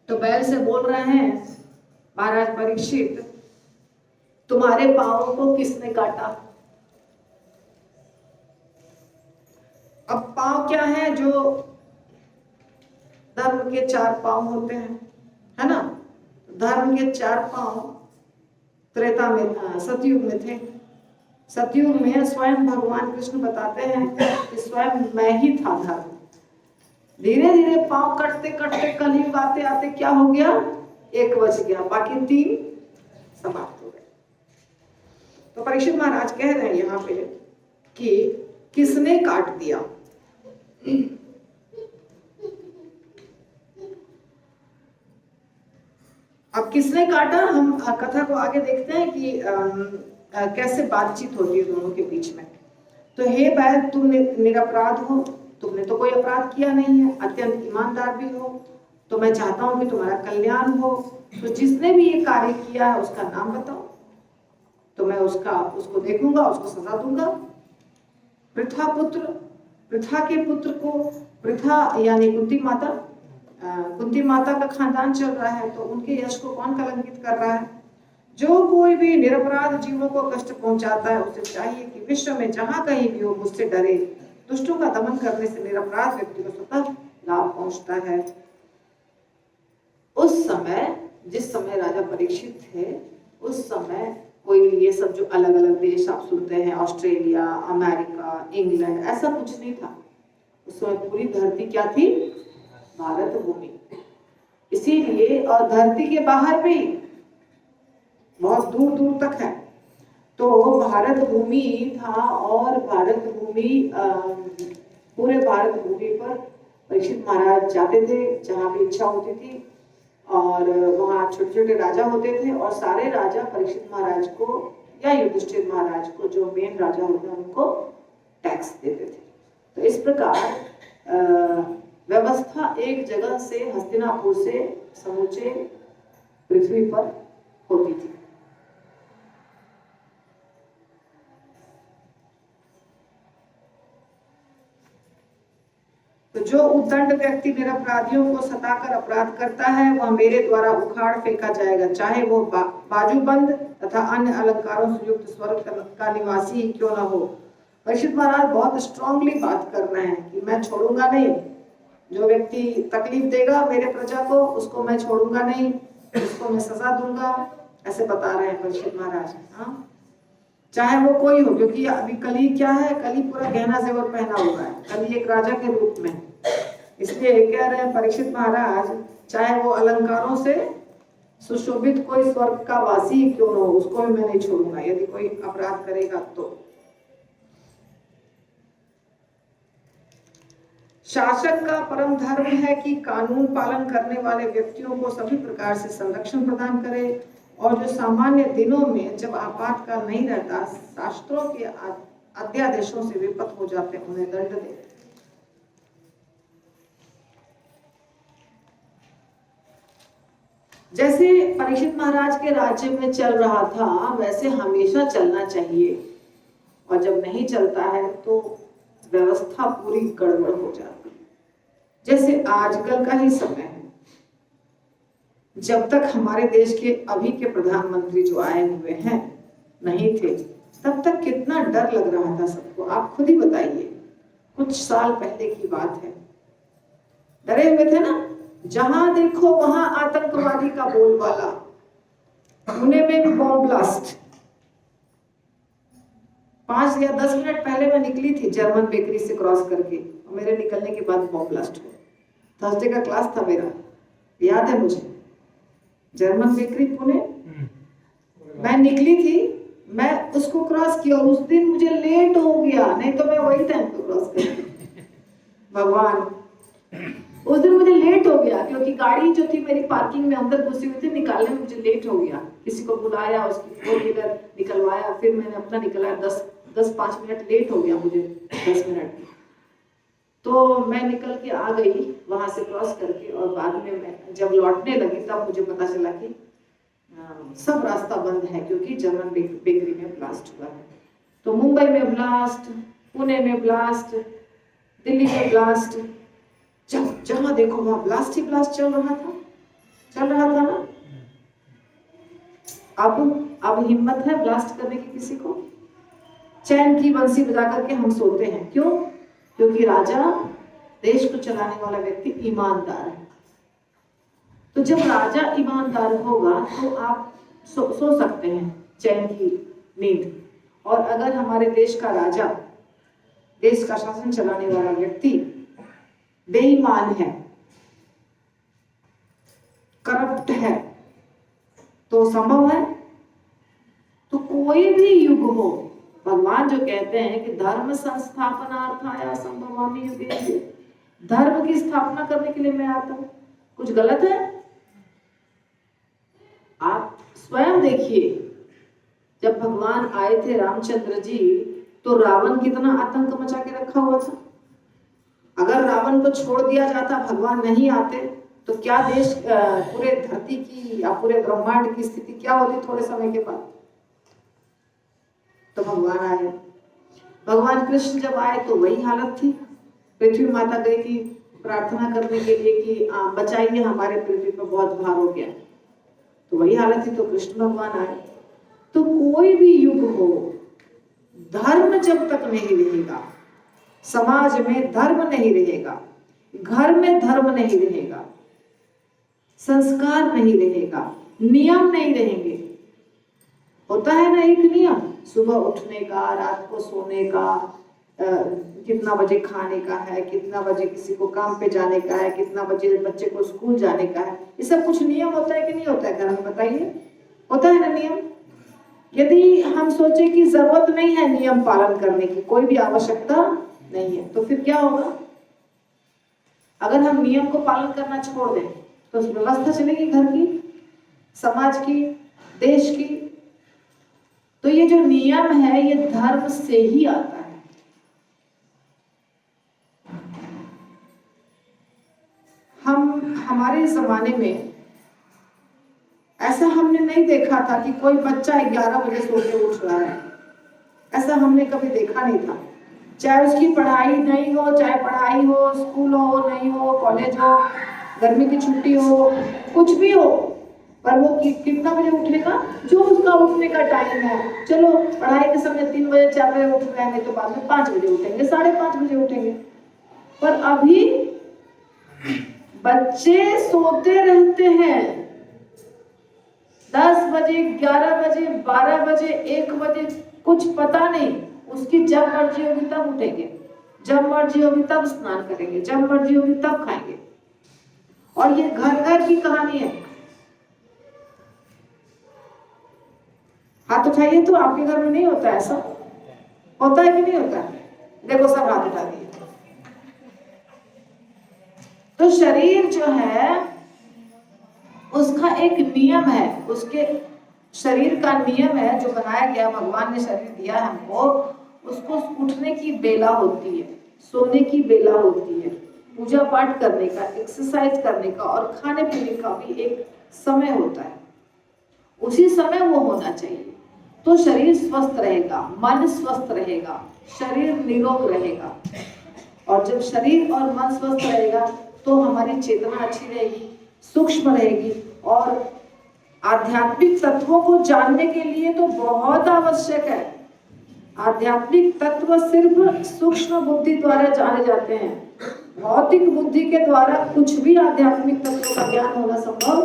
तो बैल से बोल रहे हैं, महाराज परीक्षित, तुम्हारे पांवों को किसने काटा? अब पांव क्या है? जो धर्म के 4 पांव होते हैं, है ना? धर्म के 4 पांव त्रेता में, सतयुग में थे। सतयुग में स्वयं भगवान कृष्ण बताते हैं कि स्वयं मैं ही था धर्म। धीरे धीरे पांव कटते कटते कलयुग आते आते क्या हो गया? 1 बच गया, बाकी 3 समाप्त हो गए। तो परीक्षित महाराज कह रहे हैं यहाँ पे कि किसने काट दिया? अब किसने काटा? हम कथा को आगे देखते हैं कि कैसे बातचीत होती है दोनों के बीच में। तो हे बैल, तुम निरपराध हो, तुमने तो कोई अपराध किया नहीं है, अत्यंत ईमानदार भी हो, तो मैं चाहता हूं कि तुम्हारा कल्याण हो। तो जिसने भी ये कार्य किया है उसका नाम बताओ, तो मैं उसको देखूंगा, उसको सजा दूंगा। पृथा के पुत्र को, पृथा यानी कुंती माता का खानदान चल रहा है, तो उनके यश को कौन कलंकित कर रहा है? जो कोई भी निरपराध जीवों को कष्ट पहुंचाता है, उसे चाहिए कि विश्व में जहां कहीं भी हो मुझसे डरे। दुष्टों का दमन करने से निरपराध व्यक्ति को स्वतः लाभ पहुंचता है। उस समय, जिस समय राजा परीक्षित थे, उस समय कोई ये सब जो अलग अलग देश आप सुनते हैं, ऑस्ट्रेलिया, अमेरिका, इंग्लैंड, ऐसा कुछ नहीं था। उस समय पूरी धरती क्या थी? भारत भूमि। इसीलिए, और धरती के बाहर भी बहुत दूर दूर तक है, तो भारत भूमि था। और भारत भूमि, पूरे भारत भूमि पर परीक्षित महाराज जाते थे जहाँ भी इच्छा होती थी, और वहाँ छोटे छोटे राजा होते थे, और सारे राजा परीक्षित महाराज को या युधिष्ठिर महाराज को, जो मेन राजा होते हैं, उनको टैक्स देते थे। तो इस प्रकार व्यवस्था एक जगह से, हस्तिनापुर से समूचे पृथ्वी पर होती थी। तो जो उद्दंड व्यक्ति निरपराधियों को सताकर अपराध करता है, वह मेरे द्वारा उखाड़ फेंका जाएगा, चाहे वो बाजूबंद तथा अन्य अलंकारों से युक्त स्वर्ग का निवासी ही क्यों न हो। परीक्षित महाराज बहुत स्ट्रांगली बात कर रहे हैं कि मैं छोड़ूंगा नहीं, जो व्यक्ति तकलीफ देगा मेरे प्रजा को, उसको मैं छोड़ूंगा नहीं, उसको मैं सजा दूंगा, ऐसे बता रहे हैं परीक्षित महाराज। हाँ, चाहे वो कोई हो, क्योंकि अभी कली क्या है? कली पूरा गहना जेवर पहना हुआ है, कली एक राजा के रूप में। इसलिए कह रहे हैं परीक्षित महाराज, चाहे वो अलंकारों से सुशोभित कोई स्वर्ग का वासी क्यों न हो, उसको भी मैं नहीं छोड़ूंगा यदि कोई अपराध करेगा तो। शासक का परम धर्म है कि कानून पालन करने वाले व्यक्तियों को सभी प्रकार से संरक्षण प्रदान करे, और जो सामान्य दिनों में जब आपातकाल नहीं रहता, शास्त्रों के अध्यादेशों से विपत हो जाते, उन्हें दंड दे। जैसे परीक्षित महाराज के राज्य में चल रहा था, वैसे हमेशा चलना चाहिए, और जब नहीं चलता है तो व्यवस्था पूरी गड़बड़ हो जाती है। जैसे आजकल का ही समय है, जब तक हमारे देश के अभी के प्रधानमंत्री जो आए हुए हैं नहीं थे, तब तक कितना डर लग रहा था सबको। आप खुद ही बताइए, कुछ साल पहले की बात है, डरे हुए थे ना। जहां देखो वहां आतंकवादी का बोलबाला, पुणे में भी बॉम्ब ब्लास्ट। 5 या 10 मिनट पहले मैं निकली थी जर्मन बेकरी से क्रॉस करके, और मेरे निकलने के बाद बॉम्ब ब्लास्ट हुआ। थर्सडे का क्लास था मेरा, याद है मुझे, जर्मन बेकरी पुणे। मैं निकली थी, मैं उसको क्रॉस किया, और उस दिन मुझे लेट हो गया, नहीं तो मैं वही टाइम पे क्रॉस करती। भगवान, उस दिन मुझे लेट हो गया, क्योंकि गाड़ी जो थी मेरी पार्किंग में अंदर घुसी हुई थी, निकालने में मुझे लेट हो गया। किसी को बुलाया, उसकी 4 व्हीलर निकलवाया, फिर मैंने अपना निकलाया। 10-5 मिनट लेट हो गया मुझे, 10 मिनट। तो मैं निकल के आ गई वहां से क्रॉस करके, और बाद में मैं जब लौटने लगी तब मुझे पता चला कि सब रास्ता बंद है, क्योंकि जर्मन बेकरी में ब्लास्ट हुआ है। तो मुंबई में ब्लास्ट, पुणे में ब्लास्ट, दिल्ली में ब्लास्ट, जहां देखो वहां ब्लास्ट ही ब्लास्ट चल रहा था ना। अब हिम्मत है ब्लास्ट करने की किसी को? चैन की बंसी बजा करके हम सोते हैं, क्यों? क्योंकि राजा, देश को चलाने वाला व्यक्ति ईमानदार है। तो जब राजा ईमानदार होगा तो आप सो सकते हैं चैन की नींद। और अगर हमारे देश का राजा, देश का शासन चलाने वाला व्यक्ति बेईमान है, करप्ट है, तो संभव है? तो कोई भी युग हो, भगवान जो कहते हैं कि धर्म संस्थापनार्थाय संभवामि युगे, धर्म की स्थापना करने के लिए मैं आता हूं। कुछ गलत है? आप स्वयं देखिए, जब भगवान आए थे रामचंद्र जी, तो रावण कितना आतंक मचा के रखा हुआ था। अगर रावण को छोड़ दिया जाता, भगवान नहीं आते, तो क्या देश, पूरे धरती की या पूरे ब्रह्मांड की स्थिति क्या होती थोड़े समय के बाद? तो भगवान आए, भगवान कृष्ण जब आए तो वही हालत थी। पृथ्वी माता गई थी प्रार्थना करने के लिए कि बचाइए, हमारे पृथ्वी पर बहुत भार हो गया, तो वही हालत थी। तो कृष्ण भगवान आए। तो कोई भी युग हो, धर्म जब तक नहीं रहेगा, समाज में धर्म नहीं रहेगा, घर में धर्म नहीं रहेगा, संस्कार नहीं रहेगा, नियम नहीं रहेंगे। होता है ना एक नियम, सुबह उठने का, रात को सोने का, कितना बजे खाने का है, कितना बजे किसी को काम पे जाने का है, कितना बजे बच्चे को स्कूल जाने का है। ये सब कुछ नियम होता है कि नहीं होता है? घर में बताइए, होता है ना नियम? यदि हम सोचे कि जरूरत नहीं है नियम पालन करने की, कोई भी आवश्यकता नहीं है, तो फिर क्या होगा? अगर हम नियम को पालन करना छोड़ दें तो व्यवस्था चलेगी घर की, समाज की, देश की। तो ये जो नियम है ये धर्म से ही आता है। हमारे जमाने में ऐसा हमने नहीं देखा था कि कोई बच्चा 11 बजे सो के उठ रहा है, ऐसा हमने कभी देखा नहीं था। चाहे उसकी पढ़ाई नहीं हो, चाहे पढ़ाई हो, स्कूल हो नहीं हो, कॉलेज हो, गर्मी की छुट्टी हो, कुछ भी हो, पर वो कितना बजे उठेगा? जो उसका उठने का टाइम है। चलो पढ़ाई के समय 3 बजे 4 बजे उठ रहे हैं, तो बाद में 5 बजे उठेंगे, 5:30 बजे उठेंगे। पर अभी बच्चे सोते रहते हैं 10 बजे, 11 बजे, 12 बजे, 1 बजे, कुछ पता नहीं। उसकी जब मर्जी होगी तब उठेंगे, जब मर्जी होगी तब स्नान करेंगे, जब मर्जी होगी तब खाएंगे। और ये घर घर की कहानी है। हाथ उठाइए तो आपके घर में नहीं होता ऐसा? होता है कि नहीं होता? देखो सब हाथ उठा दिए। तो शरीर जो है उसका एक नियम है, उसके शरीर का नियम है जो बनाया गया, भगवान ने शरीर दिया हमको। उसको उठने की बेला होती है, सोने की बेला होती है, पूजा पाठ करने का, एक्सरसाइज करने का और खाने पीने का भी एक समय होता है। उसी समय वो होना चाहिए, तो शरीर स्वस्थ रहेगा, मन स्वस्थ रहेगा, शरीर निरोग रहेगा। और जब शरीर और मन स्वस्थ रहेगा तो हमारी चेतना अच्छी रहेगी, सूक्ष्म रहेगी। और आध्यात्मिक तत्वों को जानने के लिए तो बहुत आवश्यक है। आध्यात्मिक तत्व सिर्फ सूक्ष्म बुद्धि द्वारा जाने जाते हैं। भौतिक बुद्धि के द्वारा कुछ भी आध्यात्मिक तत्वों का ज्ञान होना संभव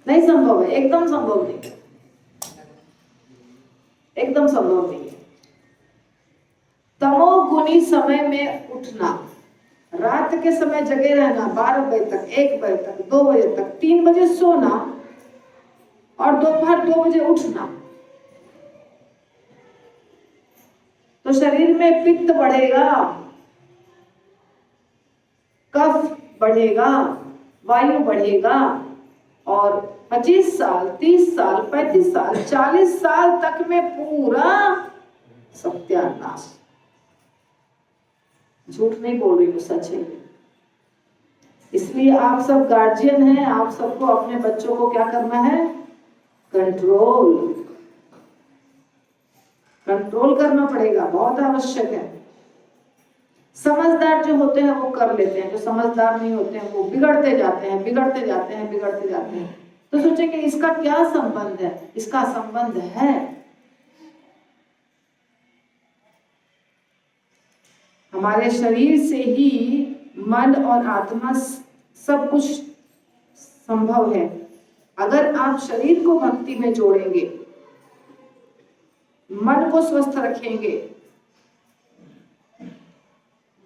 नहीं, संभव है, एकदम संभव नहीं, एकदम संभव नहीं है। तमोगुनी समय में उठना, रात के समय जगे रहना, 12 बजे तक, 1 बजे तक, 2 बजे तक, 3 बजे सोना और दोपहर 2 बजे उठना, तो शरीर में पित्त बढ़ेगा, कफ बढ़ेगा, वायु बढ़ेगा और 25 साल, 30 साल, 35 साल, 40 साल तक में पूरा सत्यानाश। झूठ नहीं बोल रही हूँ, सच है। इसलिए आप सब गार्जियन हैं, आप सबको अपने बच्चों को क्या करना है? कंट्रोल करना पड़ेगा, बहुत आवश्यक है। समझदार जो होते हैं वो कर लेते हैं, जो समझदार नहीं होते हैं वो बिगड़ते जाते हैं, बिगड़ते जाते हैं, बिगड़ते जाते हैं। तो सोचेंगे इसका क्या संबंध है? इसका संबंध है हमारे शरीर से ही मन और आत्मा सब कुछ संभव है। अगर आप शरीर को भक्ति में जोड़ेंगे, मन को स्वस्थ रखेंगे,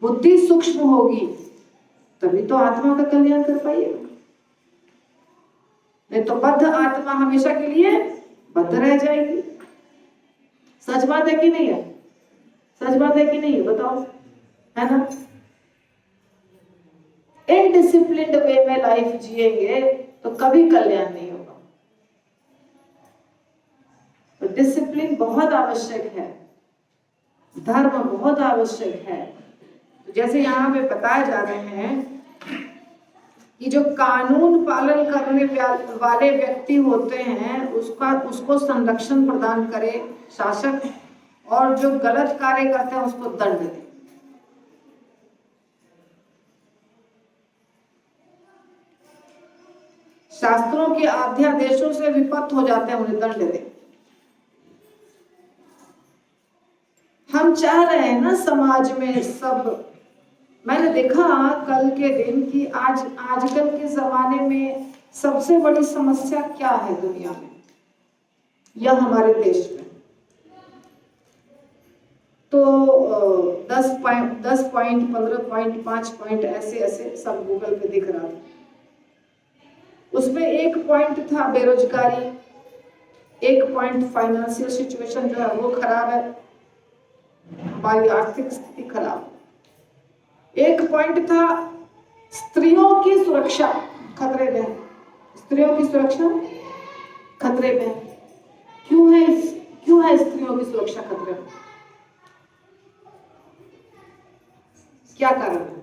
बुद्धि सूक्ष्म होगी, तभी तो आत्मा का कल्याण कर पाइएगा। नहीं तो बद्ध आत्मा हमेशा के लिए बद्ध रह जाएगी। सच बात है कि नहीं है? सच बात है कि नहीं है? बताओ, है ना? इनडिसिप्लिन्ड वे में लाइफ जिएंगे तो कभी कल्याण नहीं होगा। तो डिसिप्लिन बहुत आवश्यक है, धर्म बहुत आवश्यक है। तो जैसे यहाँ पे बताए जा रहे हैं कि जो कानून पालन करने वाले व्यक्ति होते हैं उसको संरक्षण प्रदान करे शासक, और जो गलत कार्य करते हैं उसको दंड दे। शास्त्रों के अध्यादेशों से विपत्त हो जाते हैं, उन्हें दंड दे। हम चाह रहे हैं ना समाज में सब, मैंने देखा कल के दिन कि आजकल के जमाने में सबसे बड़ी समस्या क्या है दुनिया में या हमारे देश में? तो 10 पॉइंट 15 पॉइंट 5 पॉइंट ऐसे सब गूगल पे दिख रहा था। उसमें एक पॉइंट था बेरोजगारी, एक पॉइंट फाइनेंशियल सिचुएशन जो है वो खराब है, हमारी आर्थिक स्थिति खराब। एक पॉइंट था स्त्रियों की सुरक्षा खतरे में, स्त्रियों की सुरक्षा खतरे में। क्यों है स्त्रियों की सुरक्षा खतरे में? क्या कारण है?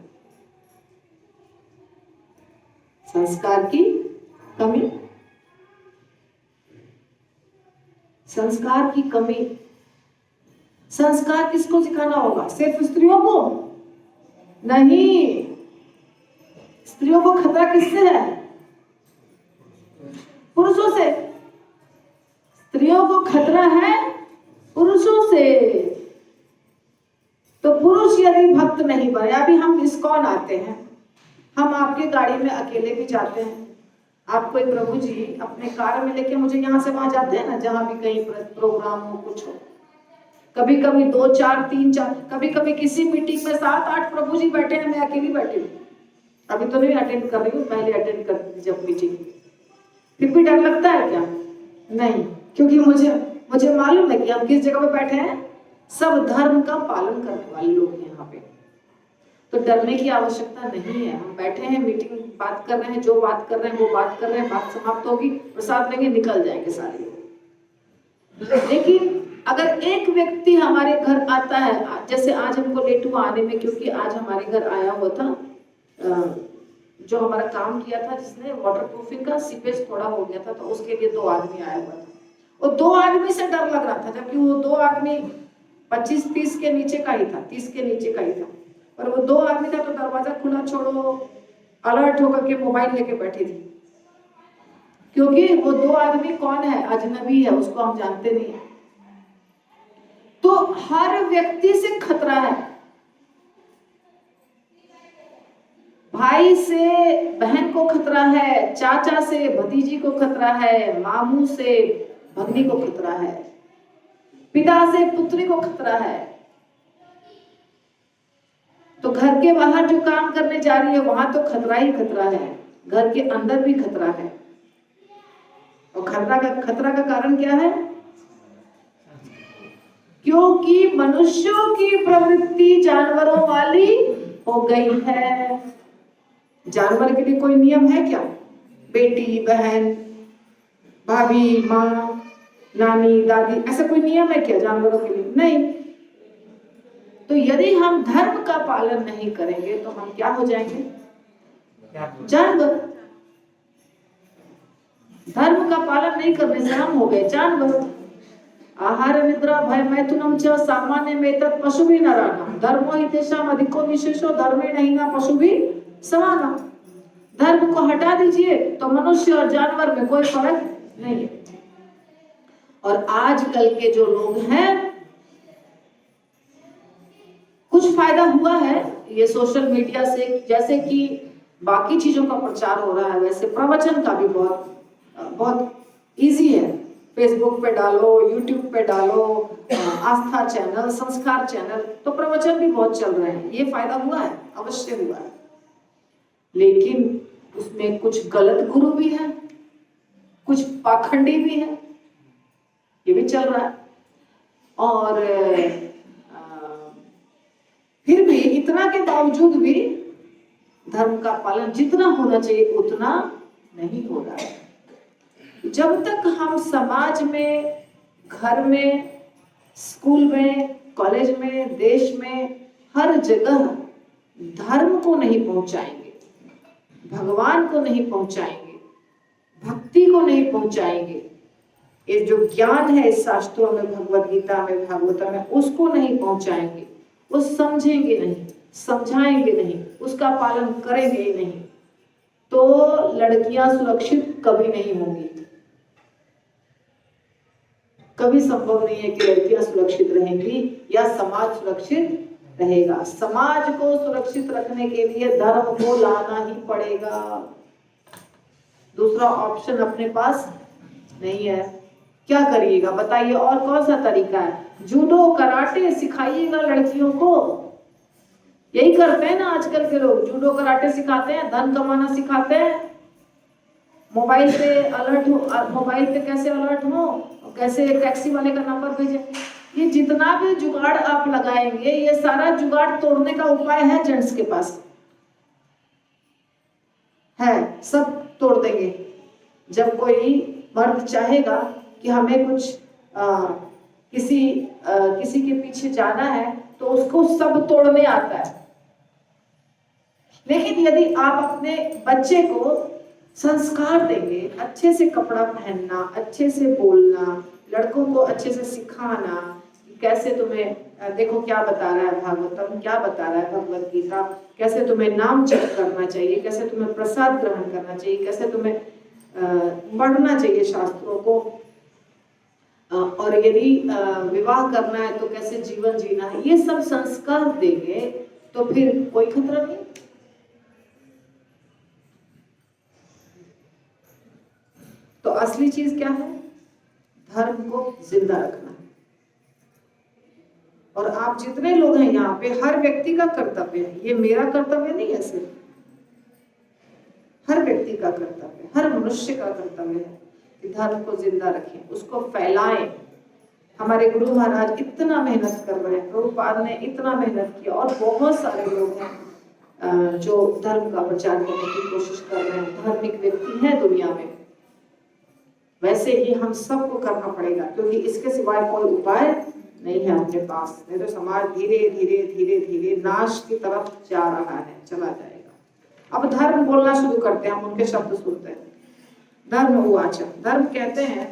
संस्कार की कमी, संस्कार की कमी। संस्कार किसको सिखाना होगा? सिर्फ स्त्रियों को नहीं। स्त्रियों को खतरा किससे है? पुरुषों से। स्त्रियों को खतरा है पुरुषों से। तो पुरुष यदि भक्त नहीं बने, अभी हम इस्कॉन आते हैं, हम आपकी गाड़ी में अकेले भी जाते हैं, आप कोई प्रभु जी अपने कार में लेके मुझे यहाँ से वहां जाते हैं ना, जहां भी कहीं प्रोग्राम हो कुछ हो, कभी कभी 2 4 3 4, कभी कभी किसी मीटिंग में 7 8 प्रभु जी बैठे हैं, मैं अकेली बैठी हूँ। अभी तो नहीं अटेंड कर रही हूँ, पहले अटेंड करती थी जब मीटिंग। फिर भी डर लगता है क्या? नहीं, क्योंकि मुझे मालूम है कि हम किस जगह पे बैठे हैं, सब धर्म का पालन करने वाले लोग हैं यहाँ पे। तो डरने की आवश्यकता नहीं है। हम बैठे हैं, मीटिंग बात कर रहे हैं, जो बात कर रहे हैं वो बात कर रहे हैं, बात समाप्त होगी, प्रसाद लेंगे, निकल जाएंगे सारे लोग। लेकिन अगर एक व्यक्ति हमारे घर आता है, जैसे आज हमको लेट हुआ आने में, क्योंकि आज हमारे घर आया हुआ था जो हमारा काम किया था, जिसने वाटर प्रूफिंग का सीपेज थोड़ा हो गया था, तो उसके लिए 2 आदमी आया हुआ था। और 2 आदमी से डर लग रहा था, जबकि वो 2 आदमी 25-30 के नीचे का ही था, 30 के नीचे का ही था। और वो 2 आदमी था तो दरवाजा खुला छोड़ो, अलर्ट होकर के मोबाइल लेके बैठी थी, क्योंकि वो 2 आदमी कौन है? अजनबी है, उसको हम जानते नहीं है। तो हर व्यक्ति से खतरा है। भाई से बहन को खतरा है, चाचा से भतीजी को खतरा है, मामू से भगनी को खतरा है, पिता से पुत्री को खतरा है। तो घर के बाहर जो काम करने जा रही है वहां तो खतरा ही खतरा है, घर के अंदर भी खतरा है। और खतरा का कारण क्या है? क्योंकि मनुष्यों की प्रवृत्ति जानवरों वाली हो गई है। जानवर के लिए कोई नियम है क्या? बेटी, बहन, भाभी, माँ, नानी, दादी, ऐसा कोई नियम है क्या जानवरों के लिए? नहीं। तो यदि हम धर्म का पालन नहीं करेंगे तो हम क्या हो जाएंगे? जानवर। धर्म का पालन नहीं करने से हम हो गए जानवर। आहार निद्रा भय मैथुनम च सामान्य में तत् पशु भी न रहना धर्मो हि तेषाम अधिको विशेषो धर्मे नहीं ना पशु भी समाना। धर्म को हटा दीजिए तो मनुष्य और जानवर में कोई फर्क नहीं है। और आजकल के जो लोग हैं, कुछ फायदा हुआ है ये सोशल मीडिया से, जैसे कि बाकी चीजों का प्रचार हो रहा है वैसे प्रवचन का भी बहुत इजी है। फेसबुक पे डालो, यूट्यूब पे डालो, आस्था चैनल, संस्कार चैनल, तो प्रवचन भी बहुत चल रहे हैं। ये फायदा हुआ है, अवश्य हुआ है, लेकिन उसमें कुछ गलत गुरु भी है, कुछ पाखंडी भी है, ये भी चल रहा है। और फिर भी इतना के बावजूद भी धर्म का पालन जितना होना चाहिए उतना नहीं हो रहा है। जब तक हम समाज में, घर में, स्कूल में, कॉलेज में, देश में, हर जगह धर्म को नहीं पहुंचाएंगे, भगवान को नहीं पहुंचाएंगे, भक्ति को नहीं पहुंचाएंगे, ये जो ज्ञान है इस शास्त्रों में, भगवत गीता में, भागवत में, उसको नहीं पहुंचाएंगे, वो समझेंगे नहीं, समझाएंगे नहीं, उसका पालन करेंगे ही नहीं, तो लड़कियां सुरक्षित कभी नहीं होंगी। कभी संभव नहीं है कि लड़कियां सुरक्षित रहेंगी या समाज सुरक्षित रहेगा। समाज को सुरक्षित रखने के लिए धर्म को लाना ही पड़ेगा, दूसरा ऑप्शन अपने पास नहीं है। क्या करिएगा बताइए, और कौन सा तरीका है? जूडो कराटे सिखाइएगा लड़कियों को, यही करते हैं ना आजकल के लोग, जूडो कराटे सिखाते हैं, धन कमाना सिखाते हैं। मोबाइल पे अलर्ट हो, मोबाइल पे कैसे अलर्ट हो, कैसे टैक्सी वाले का नंबर भेजे, ये जितना भी जुगाड़ आप लगाएंगे, ये सारा जुगाड़ तोड़ने का उपाय है जेंट्स के पास है, सब तोड़ देंगे। जब कोई मर्द चाहेगा कि हमें कुछ किसी के पीछे जाना है तो उसको सब तोड़ने आता है। लेकिन यदि आप अपने बच्चे को संस्कार देंगे, अच्छे से कपड़ा पहनना, अच्छे से बोलना, लड़कों को अच्छे से सिखाना, कैसे तुम्हें, देखो क्या बता रहा है भागवतम, क्या बता रहा है भगवत गीता, कैसे तुम्हें नाम जप करना चाहिए, कैसे तुम्हें प्रसाद ग्रहण करना चाहिए, कैसे तुम्हें पढ़ना चाहिए शास्त्रों को, और यदि विवाह करना है तो कैसे जीवन जीना है, ये सब संस्कार देंगे तो फिर कोई खतरा नहीं। तो असली चीज क्या है? धर्म को जिंदा रखना है। और आप जितने लोग हैं यहाँ पे, हर व्यक्ति का कर्तव्य है, ये मेरा कर्तव्य नहीं है सिर्फ, हर व्यक्ति का कर्तव्य, हर मनुष्य का कर्तव्य है कि धर्म को जिंदा रखें, उसको फैलाएं। हमारे गुरु महाराज इतना मेहनत कर रहे हैं, प्रभुपाद ने इतना मेहनत किया, और बहुत सारे लोग हैं जो धर्म का प्रचार करने की कोशिश कर रहे हैं, धार्मिक व्यक्ति हैं दुनिया में। वैसे ही हम सबको करना पड़ेगा, क्योंकि इसके सिवाय कोई उपाय नहीं है अपने पास, नहीं तो समाज धीरे धीरे धीरे धीरे नाश की तरफ जा रहा है, चला जाएगा। अब धर्म बोलना शुरू करते हैं, हम उनके शब्द सुनते हैं। धर्म उवाच, धर्म कहते हैं,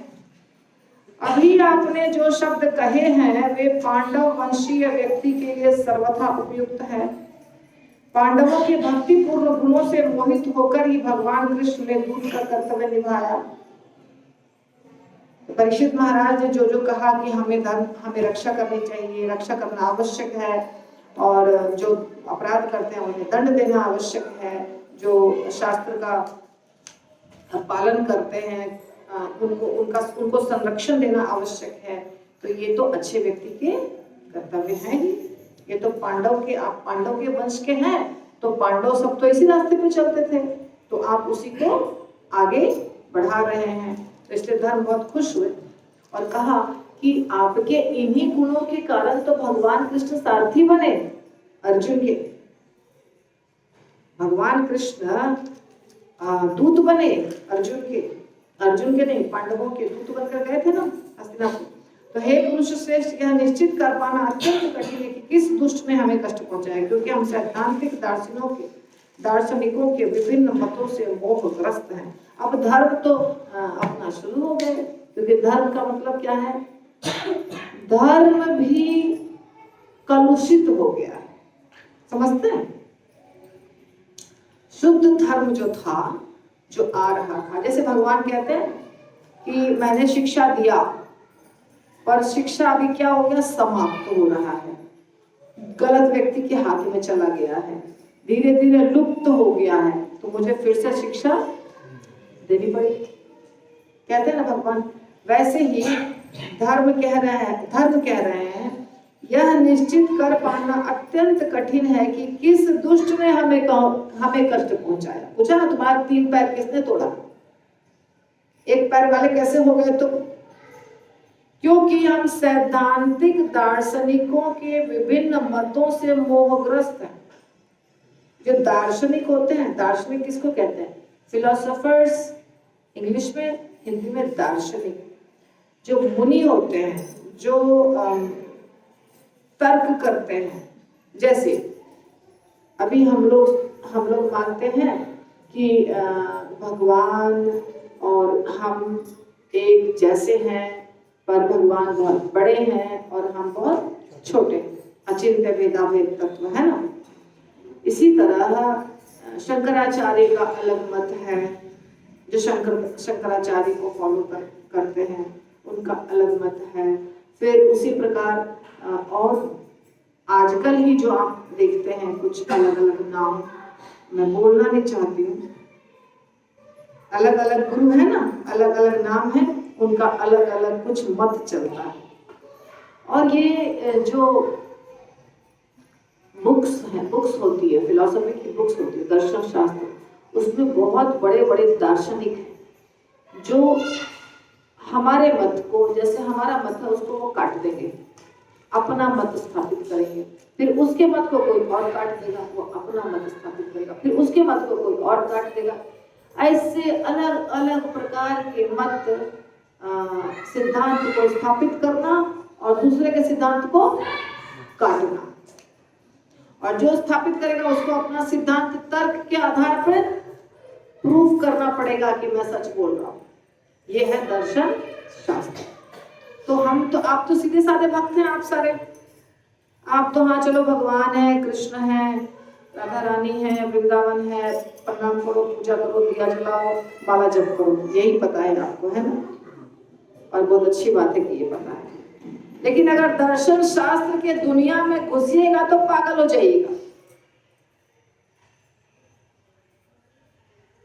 अभी आपने जो शब्द कहे हैं वे पांडव वंशीय व्यक्ति के लिए सर्वथा उपयुक्त है। पांडवों के भक्ति पूर्ण गुणों से मोहित होकर ही भगवान कृष्ण ने दूत का कर्तव्य निभाया। परीक्षित महाराज ने जो जो कहा कि हमें रक्षा करनी चाहिए, रक्षा करना आवश्यक है, और जो अपराध करते हैं उन्हें दंड देना आवश्यक है, जो शास्त्र का पालन करते हैं उनको संरक्षण देना आवश्यक है, तो ये तो अच्छे व्यक्ति के कर्तव्य हैं ही। ये तो पांडव के वंश के हैं, तो पांडव सब तो इसी रास्ते पे चलते थे, तो आप उसी को आगे बढ़ा रहे हैं। तो इसलिए धर्म बहुत खुश हुए और कहा कि आपके इन्हीं गुणों के कारण तो भगवान कृष्ण सारथी बने अर्जुन के, भगवान कृष्ण दूत बने अर्जुन के नहीं, पांडवों के दूत बनकर गए थे ना हस्तिनापुर। तो हे पुरुष श्रेष्ठ, यह निश्चित कर पाना अत्यंत कठिन है कि किस दुष्ट ने हमें कष्ट पहुंचाया, क्योंकि हम सैद्धांतिक दार्शनिकों के विभिन्न मतों से मोहग्रस्त हैं। अब धर्म तो अपना शुरू हो गए, क्योंकि धर्म का मतलब क्या है? धर्म भी कलुषित हो गया है, समझते हैं? शुद्ध धर्म जो था, जो आ रहा था, जैसे भगवान कहते हैं कि मैंने शिक्षा दिया, पर शिक्षा अभी क्या हो गया? समाप्त हो रहा है, गलत व्यक्ति के हाथ में चला गया है, धीरे धीरे लुप्त हो गया है, तो मुझे फिर से शिक्षा देनी पड़ेगी। कहते हैं ना भगवान, वैसे ही धर्म कह रहे हैं यह निश्चित कर पाना अत्यंत कठिन है कि किस दुष्ट ने हमें कष्ट पहुंचाया। पूछा ना, तुम्हारे 3 पैर किसने तोड़ा? 1 पैर वाले कैसे हो गए? तो क्योंकि हम सैद्धांतिक दार्शनिकों के विभिन्न मतों से मोहग्रस्त हैं। जो दार्शनिक होते हैं, दार्शनिक किसको कहते हैं? फिलोसोफर्स, इंग्लिश में, हिंदी में दार्शनिक। जो मुनि होते हैं, जो तर्क करते हैं, जैसे अभी हम लोग मानते हैं कि भगवान और हम एक जैसे हैं, पर भगवान बहुत बड़े हैं और हम बहुत छोटे, अचिंत्य भेदाभेद तत्व है ना। इसी तरह शंकराचार्य का अलग मत है, जो शंकराचार्य को फॉलो करते हैं उनका अलग मत है। फिर उसी प्रकार और आजकल ही जो आप देखते हैं कुछ अलग अलग नाम, मैं बोलना नहीं चाहती हूँ, अलग अलग गुरु है ना, अलग अलग नाम है, उनका अलग अलग कुछ मत चलता है। और ये जो बुक्स होती है, फिलॉसफी की बुक्स होती है, दर्शन शास्त्र, उसमें बहुत बड़े बड़े दार्शनिक हैं जो हमारे मत को, जैसे हमारा मत है उसको वो काट देंगे, अपना मत स्थापित करेंगे, फिर उसके मत को कोई और काट देगा, वो अपना मत स्थापित करेगा, फिर उसके मत को कोई और काट देगा। ऐसे अलग अलग प्रकार के मत सिद्धांत को स्थापित करना और दूसरे के सिद्धांत को काटना, और जो स्थापित करेगा उसको अपना सिद्धांत तर्क के आधार पर प्रूफ करना पड़ेगा कि मैं सच बोल रहा हूँ। ये है दर्शन शास्त्र। तो आप तो सीधे साधे भक्त हैं, आप सारे, आप तो हाँ चलो भगवान है, कृष्ण है, राधा रानी है, वृंदावन है, प्रणाम करो, पूजा करो, दिया जलाओ, बाबा जप करो, यही पता है आपको, है ना। और बहुत अच्छी बात है कि ये पता है, लेकिन अगर दर्शन शास्त्र के दुनिया में घुसिएगा तो पागल हो जाइएगा।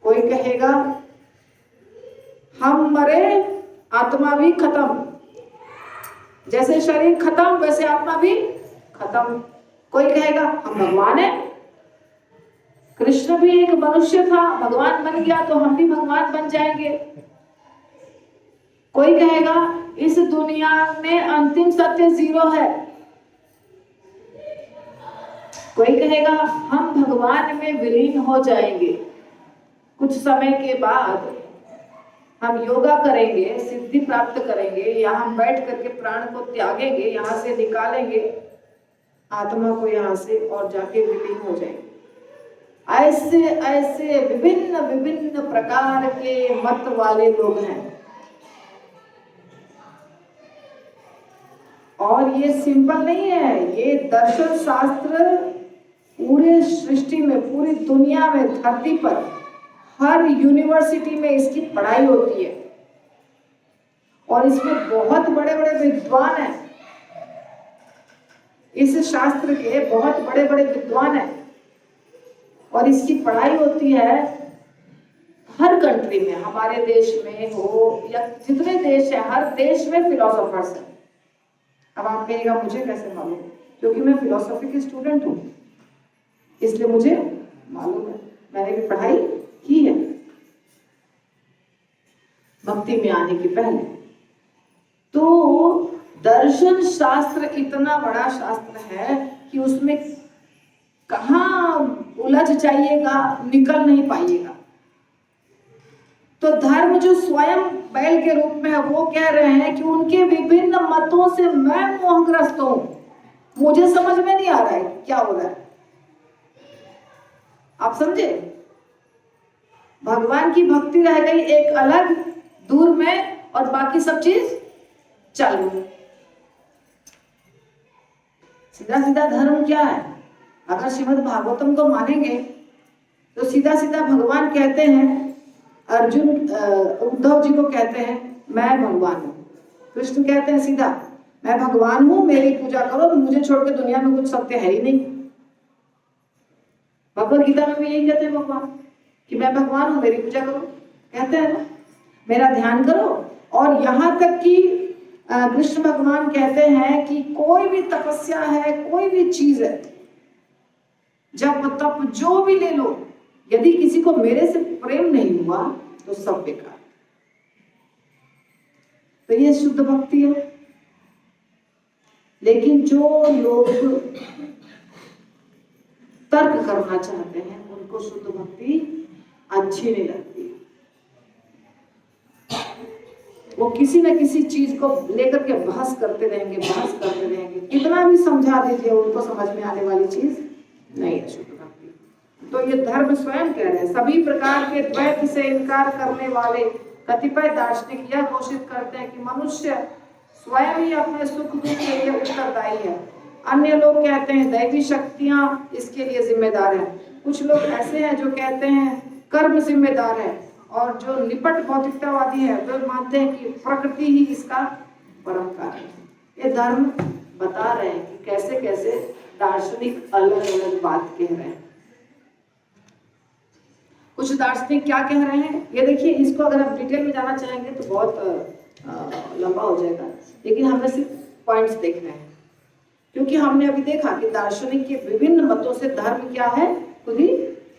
कोई कहेगा हम मरे, आत्मा भी खत्म, जैसे शरीर खत्म वैसे आत्मा भी खत्म। कोई कहेगा हम भगवान है, कृष्ण भी एक मनुष्य था, भगवान बन गया तो हम भी भगवान बन जाएंगे। कोई कहेगा इस दुनिया में अंतिम सत्य 0 है। कोई कहेगा हम भगवान में विलीन हो जाएंगे, कुछ समय के बाद हम योगा करेंगे, सिद्धि प्राप्त करेंगे, या हम बैठ करके प्राण को त्यागेंगे, यहाँ से निकालेंगे आत्मा को यहाँ से, और जाके विलीन हो जाएंगे। ऐसे ऐसे विभिन्न विभिन्न प्रकार के मत वाले लोग हैं। और ये सिंपल नहीं है, ये दर्शन शास्त्र पूरे सृष्टि में, पूरी दुनिया में, धरती पर हर यूनिवर्सिटी में इसकी पढ़ाई होती है, और इसमें बहुत बड़े बड़े विद्वान हैं, इस शास्त्र के बहुत बड़े बड़े विद्वान हैं, और इसकी पढ़ाई होती है हर कंट्री में, हमारे देश में हो या जितने देश है, हर देश में फिलोसोफर्स हैं। अब आप कहिएगा मुझे कैसे मालूम? क्योंकि मैं फिलोसफी की स्टूडेंट हूँ, इसलिए मुझे मालूम है, मैंने भी पढ़ाई की है भक्ति में आने के पहले। तो दर्शन शास्त्र इतना बड़ा शास्त्र है कि उसमें कहाँ उलझ जाइएगा, निकल नहीं पाइएगा। तो धर्म जो स्वयं बैल के रूप में है, वो कह रहे हैं कि उनके विभिन्न मतों से मैं मोहग्रस्त हूं, मुझे समझ में नहीं आ रहा है क्या हो रहा है। आप समझे? भगवान की भक्ति रह गई एक अलग दूर में और बाकी सब चीज चालू है। सीधा सीधा धर्म क्या है? अगर श्रीमद् भागवतम को मानेंगे तो सीधा सीधा भगवान कहते हैं, अर्जुन उद्धव जी को कहते हैं मैं भगवान हूं। कृष्ण कहते हैं सीधा मैं भगवान हूं, मेरी पूजा करो, मुझे छोड़ के दुनिया में कुछ सत्य है ही नहीं। भगवद गीता में भी यही कहते हैं भगवान कि मैं भगवान हूं, मेरी पूजा करो, कहते हैं ना, मेरा ध्यान करो। और यहां तक कि कृष्ण भगवान कहते हैं कि कोई भी तपस्या है, कोई भी चीज है, जब तप जो भी ले लो, यदि किसी को मेरे से प्रेम नहीं हुआ तो सब बेकार। तो ये शुद्ध भक्ति है। लेकिन जो लोग तर्क करना चाहते हैं उनको शुद्ध भक्ति अच्छी नहीं लगती। वो किसी न किसी चीज को लेकर के बहस करते रहेंगे, कितना भी समझा दीजिए उनको समझ में आने वाली चीज नहीं है शुद्ध भक्ति। तो ये धर्म स्वयं कह रहे हैं, सभी प्रकार के द्वैत से इनकार करने वाले कतिपय दार्शनिक यह घोषित करते हैं कि मनुष्य स्वयं ही अपने सुख दुख के लिए उत्तरदायी है। अन्य लोग कहते हैं दैवी शक्तियां इसके लिए जिम्मेदार है। कुछ लोग ऐसे हैं जो कहते हैं कर्म जिम्मेदार है, और जो निपट भौतिकतावादी है वे मानते हैं कि प्रकृति ही इसका परम कारण है। ये धर्म बता रहे हैं कि कैसे कैसे दार्शनिक अलग अलग बात कह रहे हैं। कुछ दार्शनिक क्या कह रहे हैं ये देखिए, इसको अगर आप डिटेल में जाना चाहेंगे तो बहुत लंबा हो जाएगा, लेकिन हमें सिर्फ पॉइंट्स देखने हैं, क्योंकि हमने अभी देखा कि दार्शनिक के विभिन्न मतों से धर्म क्या है, खुद ही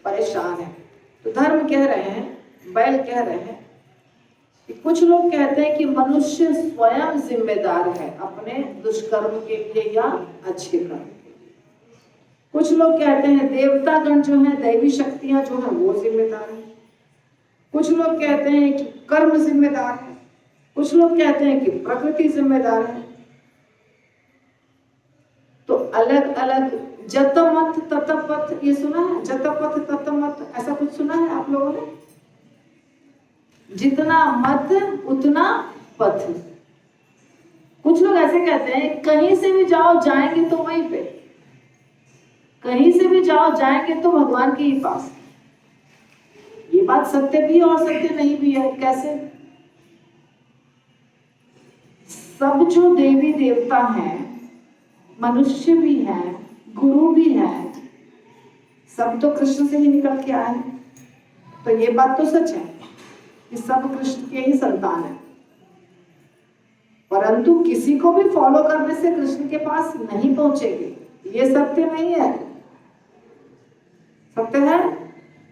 परेशान है। तो धर्म कह रहे हैं, बैल कह रहे हैं कि कुछ लोग कहते हैं कि मनुष्य स्वयं जिम्मेदार है अपने दुष्कर्म के लिए या अच्छे कर्म के लिए। कुछ लोग कहते हैं देवतागण जो है, दैवी शक्तियां जो है वो जिम्मेदार है। कुछ लोग कहते हैं कि कर्म जिम्मेदार है। कुछ लोग कहते हैं कि प्रकृति जिम्मेदार है। तो अलग अलग जतमत ततपथ, ये सुना है? जतपथ ततमत, ऐसा कुछ सुना है आप लोगों ने? जितना मत उतना पथ। कुछ लोग ऐसे कहते हैं कहीं से भी जाओ जाएंगे तो वहीं पे, कहीं से भी जाओ जाएंगे तो भगवान के ही पास। ये बात सत्य भी है और सत्य नहीं भी है। कैसे? सब जो देवी देवता हैं, मनुष्य भी हैं, गुरु भी हैं, सब तो कृष्ण से ही निकल के आए हैं। तो ये बात तो सच है कि सब कृष्ण के ही संतान है, परंतु किसी को भी फॉलो करने से कृष्ण के पास नहीं पहुंचेंगे। ये सत्य नहीं है। सत्य है?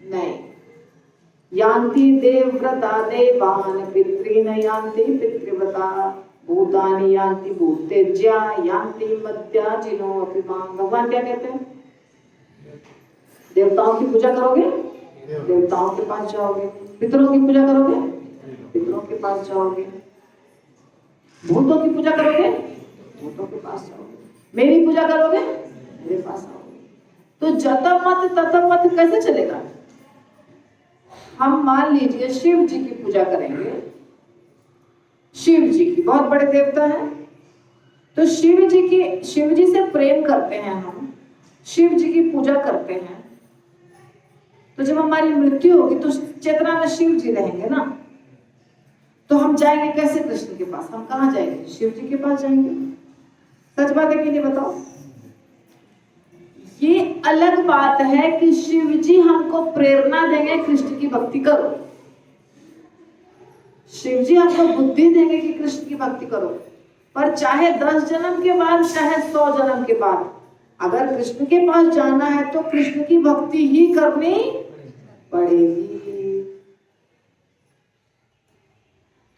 नहीं। यान्ति देवव्रता देवान पितॄन यान्ति पितृव्रता भूतानि यान्ति भूतेज्या यान्ति मद्या जिनो अपि मां। भगवान क्या कहते हैं? देवताओं की पूजा करोगे, देवताओं के पास जाओगे। पितरों की पूजा करोगे, पितरों के पास जाओगे। भूतों की पूजा करोगे, भूतों के पास जाओगे। मेरी पूजा करोगे, मेरे पास आओगे। तो जतमत ततमत कैसे चलेगा? हम मान लीजिए शिव जी की पूजा करेंगे, शिव जी की, बहुत बड़े देवता हैं, तो शिव जी से प्रेम करते हैं हम, शिव जी की पूजा करते हैं। तो जब हमारी मृत्यु होगी तो चेतना में शिव जी रहेंगे ना, तो हम जाएंगे कैसे कृष्ण के पास? हम कहाँ जाएंगे? शिव जी के पास जाएंगे। सच बात है कि नहीं बताओ? ये अलग बात है कि शिव जी हमको प्रेरणा देंगे कृष्ण की भक्ति करो, शिव जी हमको बुद्धि देंगे कि कृष्ण की भक्ति करो। पर चाहे 10 जन्म के बाद, चाहे 100 जन्म के बाद, अगर कृष्ण के पास जाना है तो कृष्ण की भक्ति ही करनी पड़ेगी।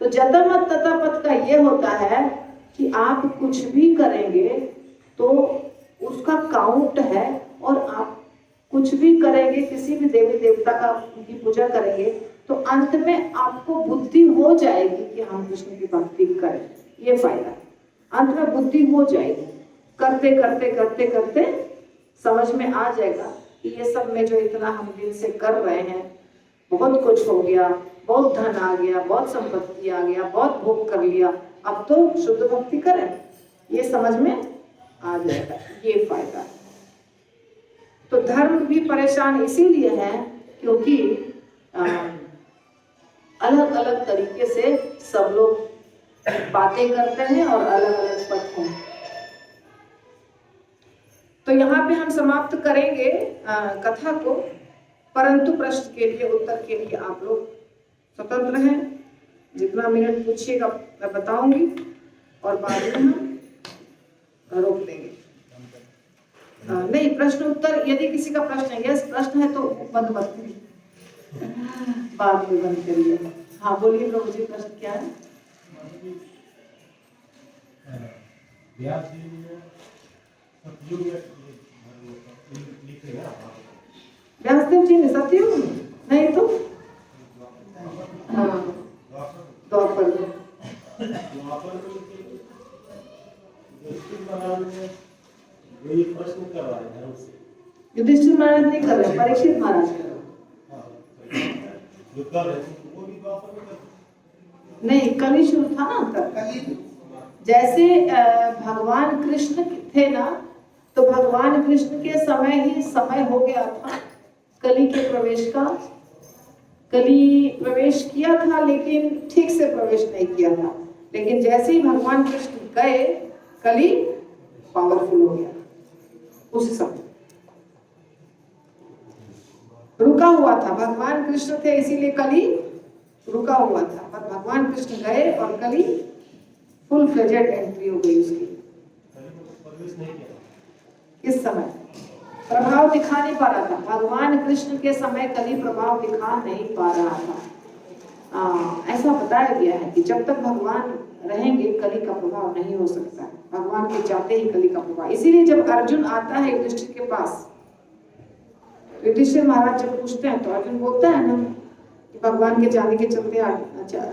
तो जतमत ततपथ का ये होता है कि आप कुछ भी करेंगे तो उसका काउंट है, और आप कुछ भी करेंगे, किसी भी देवी देवता का की पूजा करेंगे तो अंत में आपको बुद्धि हो जाएगी कि हम कृष्ण की भक्ति करें, ये फायदा है। अंत में बुद्धि हो जाएगी, करते करते करते करते समझ में आ जाएगा कि ये सब में जो इतना हम दिल से कर रहे हैं, बहुत कुछ हो गया, बहुत धन आ गया, बहुत संपत्ति आ गया, बहुत भोग कर लिया, अब तो शुद्ध भक्ति करें, ये समझ में आ जाएगा, ये फायदा है। तो धर्म भी परेशान इसीलिए है क्योंकि अलग अलग तरीके से सब लोग बातें करते हैं और अलग अलग पथ हैं। तो यहाँ पे हम समाप्त करेंगे कथा को, परंतु प्रश्न के लिए उत्तर के लिए आप लोग स्वतंत्र हैं, जितना मिनट पूछिएगा मैं बताऊंगी और बाद में हम रोक देंगे। नहीं, प्रश्न उत्तर यदि किसी का प्रश्न है, यस प्रश्न है तो बंद मत करिए, बाद में बंद करिए। हाँ बोलिए प्रभु जी, प्रश्न क्या है? व्यासदेव जी ने सतयुग नहीं तो हाँ द्वापर युधिष्ठिर महाराज नहीं कर रहे, परीक्षित महाराज कर रहे। नहीं, कली शुरू था ना तब। जैसे भगवान कृष्ण थे ना, तो भगवान कृष्ण के समय ही समय हो गया था कली के प्रवेश का। कली प्रवेश किया था लेकिन ठीक से प्रवेश नहीं किया था, लेकिन जैसे ही भगवान कृष्ण गए कली पावरफुल हो गया। उस समय रुका हुआ था, भगवान कृष्ण थे इसीलिए कली रुका हुआ था, पर भगवान कृष्ण गए और कली फुल फ्लेजेड एंट्री हो गई उसकी। इस समय प्रभाव दिखा नहीं पा रहा था, भगवान कृष्ण के समय कली प्रभाव दिखा नहीं पा रहा था। ऐसा बताया गया है कि जब तक भगवान रहेंगे कली का प्रभाव नहीं हो सकता है, भगवान के जाते ही कली का प्रभाव। इसीलिए जब अर्जुन आता है युधिष्ठिर के पास, युधिष्ठिर महाराज जब पूछते हैं तो अर्जुन बोलता है ना कि भगवान के जाने के चलते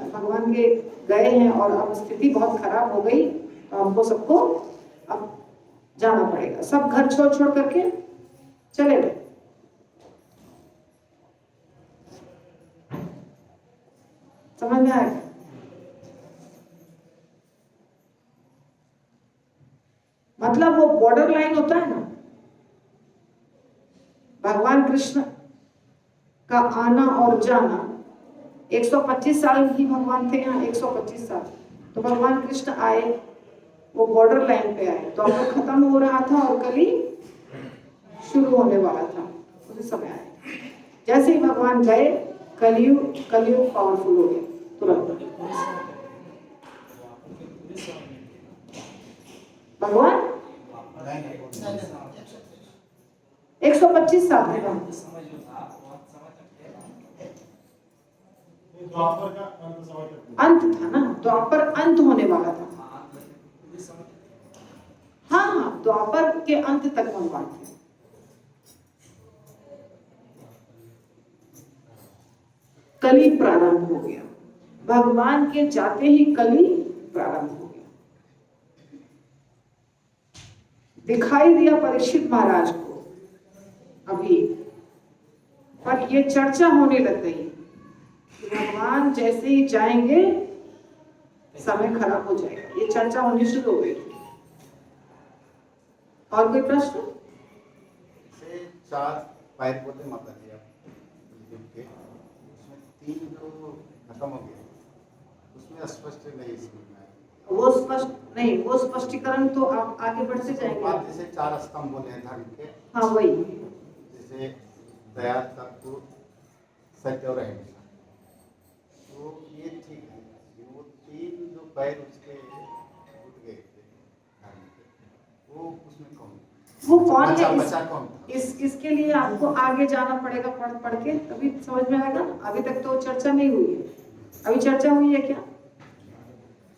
भगवान के गए हैं और अब स्थिति बहुत खराब हो गई, तो हमको सबको अब जाना पड़ेगा। सब घर छोड़ छोड़ करके चले गए। समझ में आएगा? मतलब वो बॉर्डर लाइन होता है ना, भगवान कृष्ण का आना और जाना, 125 साल ही भगवान थे यहाँ, 125 साल। तो भगवान कृष्ण आए, वो बॉर्डर लाइन पे आए, तो अब खत्म हो रहा था और कली शुरू होने वाला था, उसी समय आए। जैसे ही भगवान गए कलयुग पावरफुल हो गया तुरंत। भगवान 125 साल थे अंत था ना, द्वापर अंत होने वाला था। हाँ, द्वापर के अंत तक भगवान थे। कली प्रारंभ हो गया, भगवान के जाते ही कली प्रारंभ हो गया। दिखाई दिया परीक्षित महाराज को अभी, पर ये चर्चा होने लग गई कि भगवान जैसे ही जाएंगे समय खराब हो जाएगा, ये चर्चा होनी शुरू हो गई। और कोई प्रश्न? से 4 पैर बोलते माता जी आप के, उसमें 3 जो खत्म हो गए, उसमें स्पष्ट नहीं समझ में आया। वो स्पष्ट नहीं, वो स्पष्टीकरण तो आप आगे बढ़ते जाएंगे। बात जैसे 4 स्तंभ बोले हैं धर्म के, हाँ वही, जैसे दया, तत्व, सत्य और अहिंसा, तो ये ठीक है। वो 3 जो पैर उसके टूट गए थे धर्म के, वो उसमें कौन, वो कौन बचा, है? बचा कौन था? इसके लिए आपको आगे जाना पड़ेगा, पढ़ के तभी समझ में आएगा। अभी तक तो चर्चा नहीं हुई है। अभी चर्चा हुई है क्या?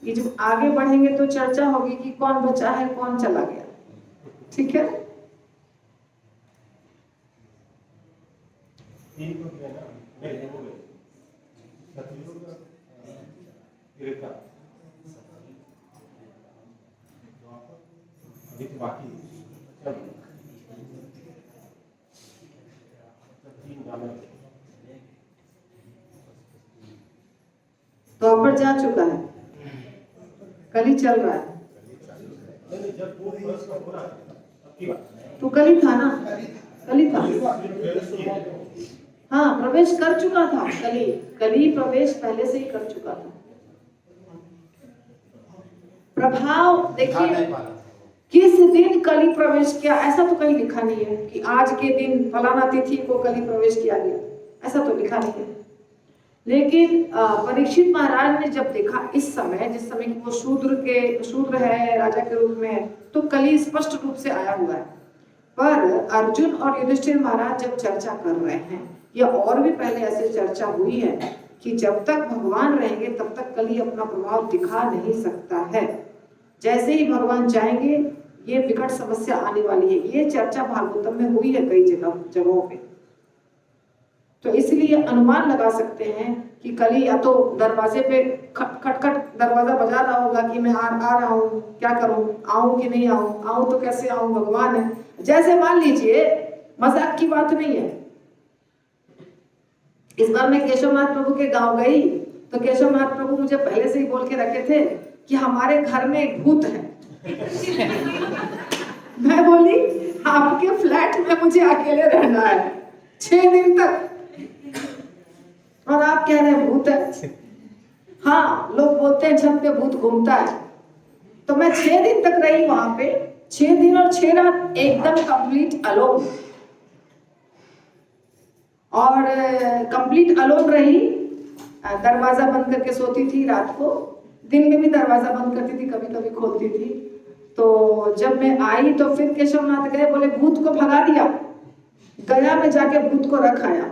ये जब आगे बढ़ेंगे तो चर्चा होगी कि कौन बचा है, कौन चला गया। ठीक है, द्वापर जा चुका है, कल ही चल रहा है। तो कल ही था ना, कल ही था। हाँ, प्रवेश कर चुका था, कल ही प्रवेश पहले से ही कर चुका था। प्रभाव देखिए, किस दिन कली प्रवेश किया ऐसा तो कहीं लिखा नहीं है कि आज के दिन फलाना तिथि को कली प्रवेश किया गया, ऐसा तो लिखा नहीं है। लेकिन परीक्षित महाराज ने जब देखा इस समय, जिस समय कि वो शूद्र है, राजा के रूप में है, तो कली स्पष्ट रूप से आया हुआ है। पर अर्जुन और युधिष्ठिर महाराज जब चर्चा कर रहे हैं, या और भी पहले ऐसे चर्चा हुई है कि जब तक भगवान रहेंगे तब तक कली अपना प्रभाव दिखा नहीं सकता है। जैसे ही भगवान जाएंगे ये विकट समस्या आने वाली है। ये चर्चा भागवतम में हुई है कई जगहों पे। तो इसलिए अनुमान लगा सकते हैं कि कली या तो दरवाजे पे खट दरवाजा बजा रहा होगा कि मैं आ रहा हूँ, क्या करूँ, आऊं कि नहीं आऊं तो कैसे आऊं, भगवान है। जैसे मान लीजिए, मजाक की बात नहीं है, इस बार मैं केशवनाथ प्रभु के गांव गई तो केशवनाथ प्रभु मुझे पहले से ही बोल के रखे थे कि हमारे घर में एक भूत है। मैं बोली आपके फ्लैट में मुझे अकेले रहना है 6 दिन तक, और आप कह रहे हैं भूत है। हाँ, लोग बोलते हैं छत पे भूत घूमता है। तो मैं 6 दिन तक रही वहां पे, 6 दिन और 6 रात एकदम कंप्लीट अलोन, और कंप्लीट अलोन रही। दरवाजा बंद करके सोती थी रात को, दिन में भी दरवाजा बंद करती थी, कभी कभी खोलती थी। तो जब मैं आई तो फिर केशवनाथ गए, बोले भूत को भगा दिया। गया में जाके भूत को रख आया।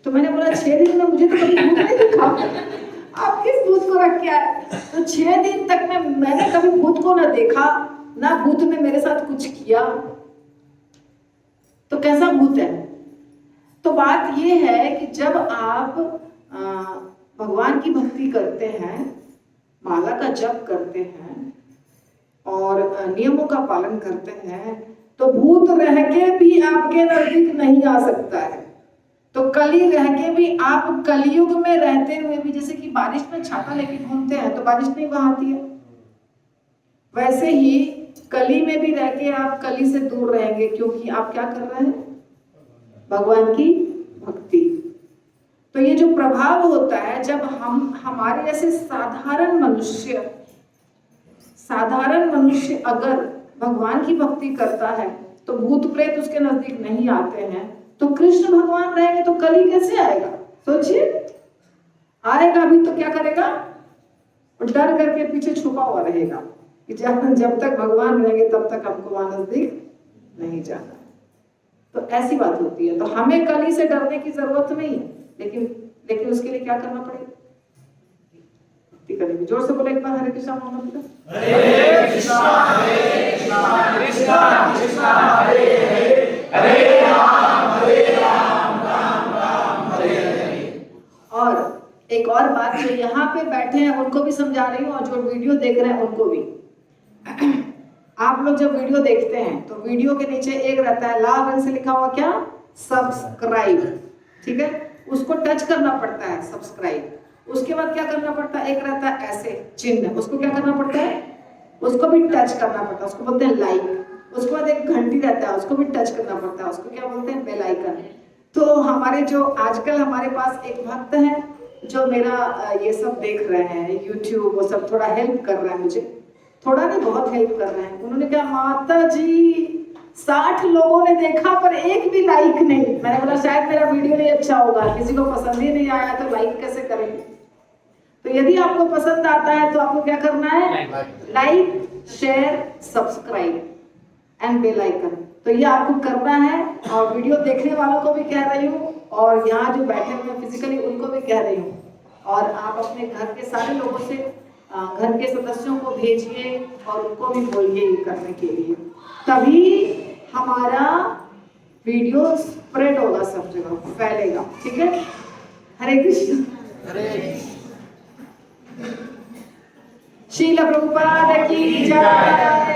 तो मैंने बोला 6 दिन में मुझे तो कभी भूत नहीं दिखा, आप किस भूत को रख के आए? तो 6 दिन तक मैंने कभी भूत को ना देखा, ना भूत ने मेरे साथ कुछ किया, तो कैसा भूत है? तो बात ये है कि जब आप भगवान की भक्ति करते हैं, माला का जप करते हैं और नियमों का पालन करते हैं, तो भूत रह के भी आपके नजदीक नहीं आ सकता है। तो कली रह के भी, आप कलयुग में रहते हुए भी, जैसे कि बारिश में छाता लेके घूमते हैं तो बारिश नहीं वहां आती है, वैसे ही कली में भी रह के आप कली से दूर रहेंगे, क्योंकि आप क्या कर रहे हैं? भगवान की भक्ति। तो ये जो प्रभाव होता है, जब हमारे जैसे साधारण मनुष्य अगर भगवान की भक्ति करता है तो भूत प्रेत उसके नजदीक नहीं आते हैं। तो कृष्ण भगवान रहेंगे तो कली कैसे आएगा? सोचिए, आएगा भी तो क्या करेगा? डर करके पीछे छुपा हुआ रहेगा कि जब तक भगवान रहेंगे तब तक हमको वहां नजदीक नहीं जाना। तो ऐसी बात होती है। तो हमें कली से डरने की जरूरत नहीं है, लेकिन उसके लिए क्या करना पड़ेगा? भक्ति करनी। जोर से बोले एक बार, हरे कृष्णा महामंत्र। हरे कृष्णा कृष्णा कृष्णा हरे हरे, हरे राम राम राम हरे हरे। और एक और बात, जो यहाँ पे बैठे हैं उनको भी समझा रही हूँ, और जो वीडियो देख रहे हैं उनको भी। आप लोग जब वीडियो देखते हैं तो वीडियो के नीचे एक रहता है लाल रंग से लिखा हुआ, क्या? सब्सक्राइब। ठीक है, उसको टच करना पड़ता है, सब्सक्राइब। उसके बाद क्या करना पड़ता है? एक रहता है ऐसे चिन्ह, उसको क्या करना पड़ता है? उसको भी टच करना पड़ता है, उसको बोलते हैं लाइक। उसके बाद एक घंटी रहता है, उसको भी टच करना पड़ता है, उसको क्या बोलते हैं? Bell icon. तो हमारे जो आजकल हमारे पास एक भक्त है जो मेरा ये सब देख रहे हैं यूट्यूब, वो सब थोड़ा हेल्प कर रहे हैं मुझे, थोड़ा नहीं बहुत हेल्प कर रहे हैं। उन्होंने कहा माता जी 60 लोगों ने देखा पर एक भी लाइक नहीं। मैंने बोला शायद मेरा वीडियो नहीं अच्छा होगा, किसी को पसंद ही नहीं आया तो लाइक कैसे करेंगे? तो यदि आपको पसंद आता है तो आपको क्या करना है? Like, share, subscribe and bell icon. तो ये आपको करना है। और वीडियो देखने वालों को भी कह रही हूँ, और यहाँ जो बैठे हुए फिजिकली उनको भी कह रही हूँ। और आप अपने घर के सारे लोगों से, घर के सदस्यों को भेजिए और उनको भी बोलिए ये करने के लिए, तभी हमारा वीडियो स्प्रेड होगा, सब जगह फैलेगा। ठीक है, हरे कृष्ण। हरे श्रील प्रभुपाद की जय।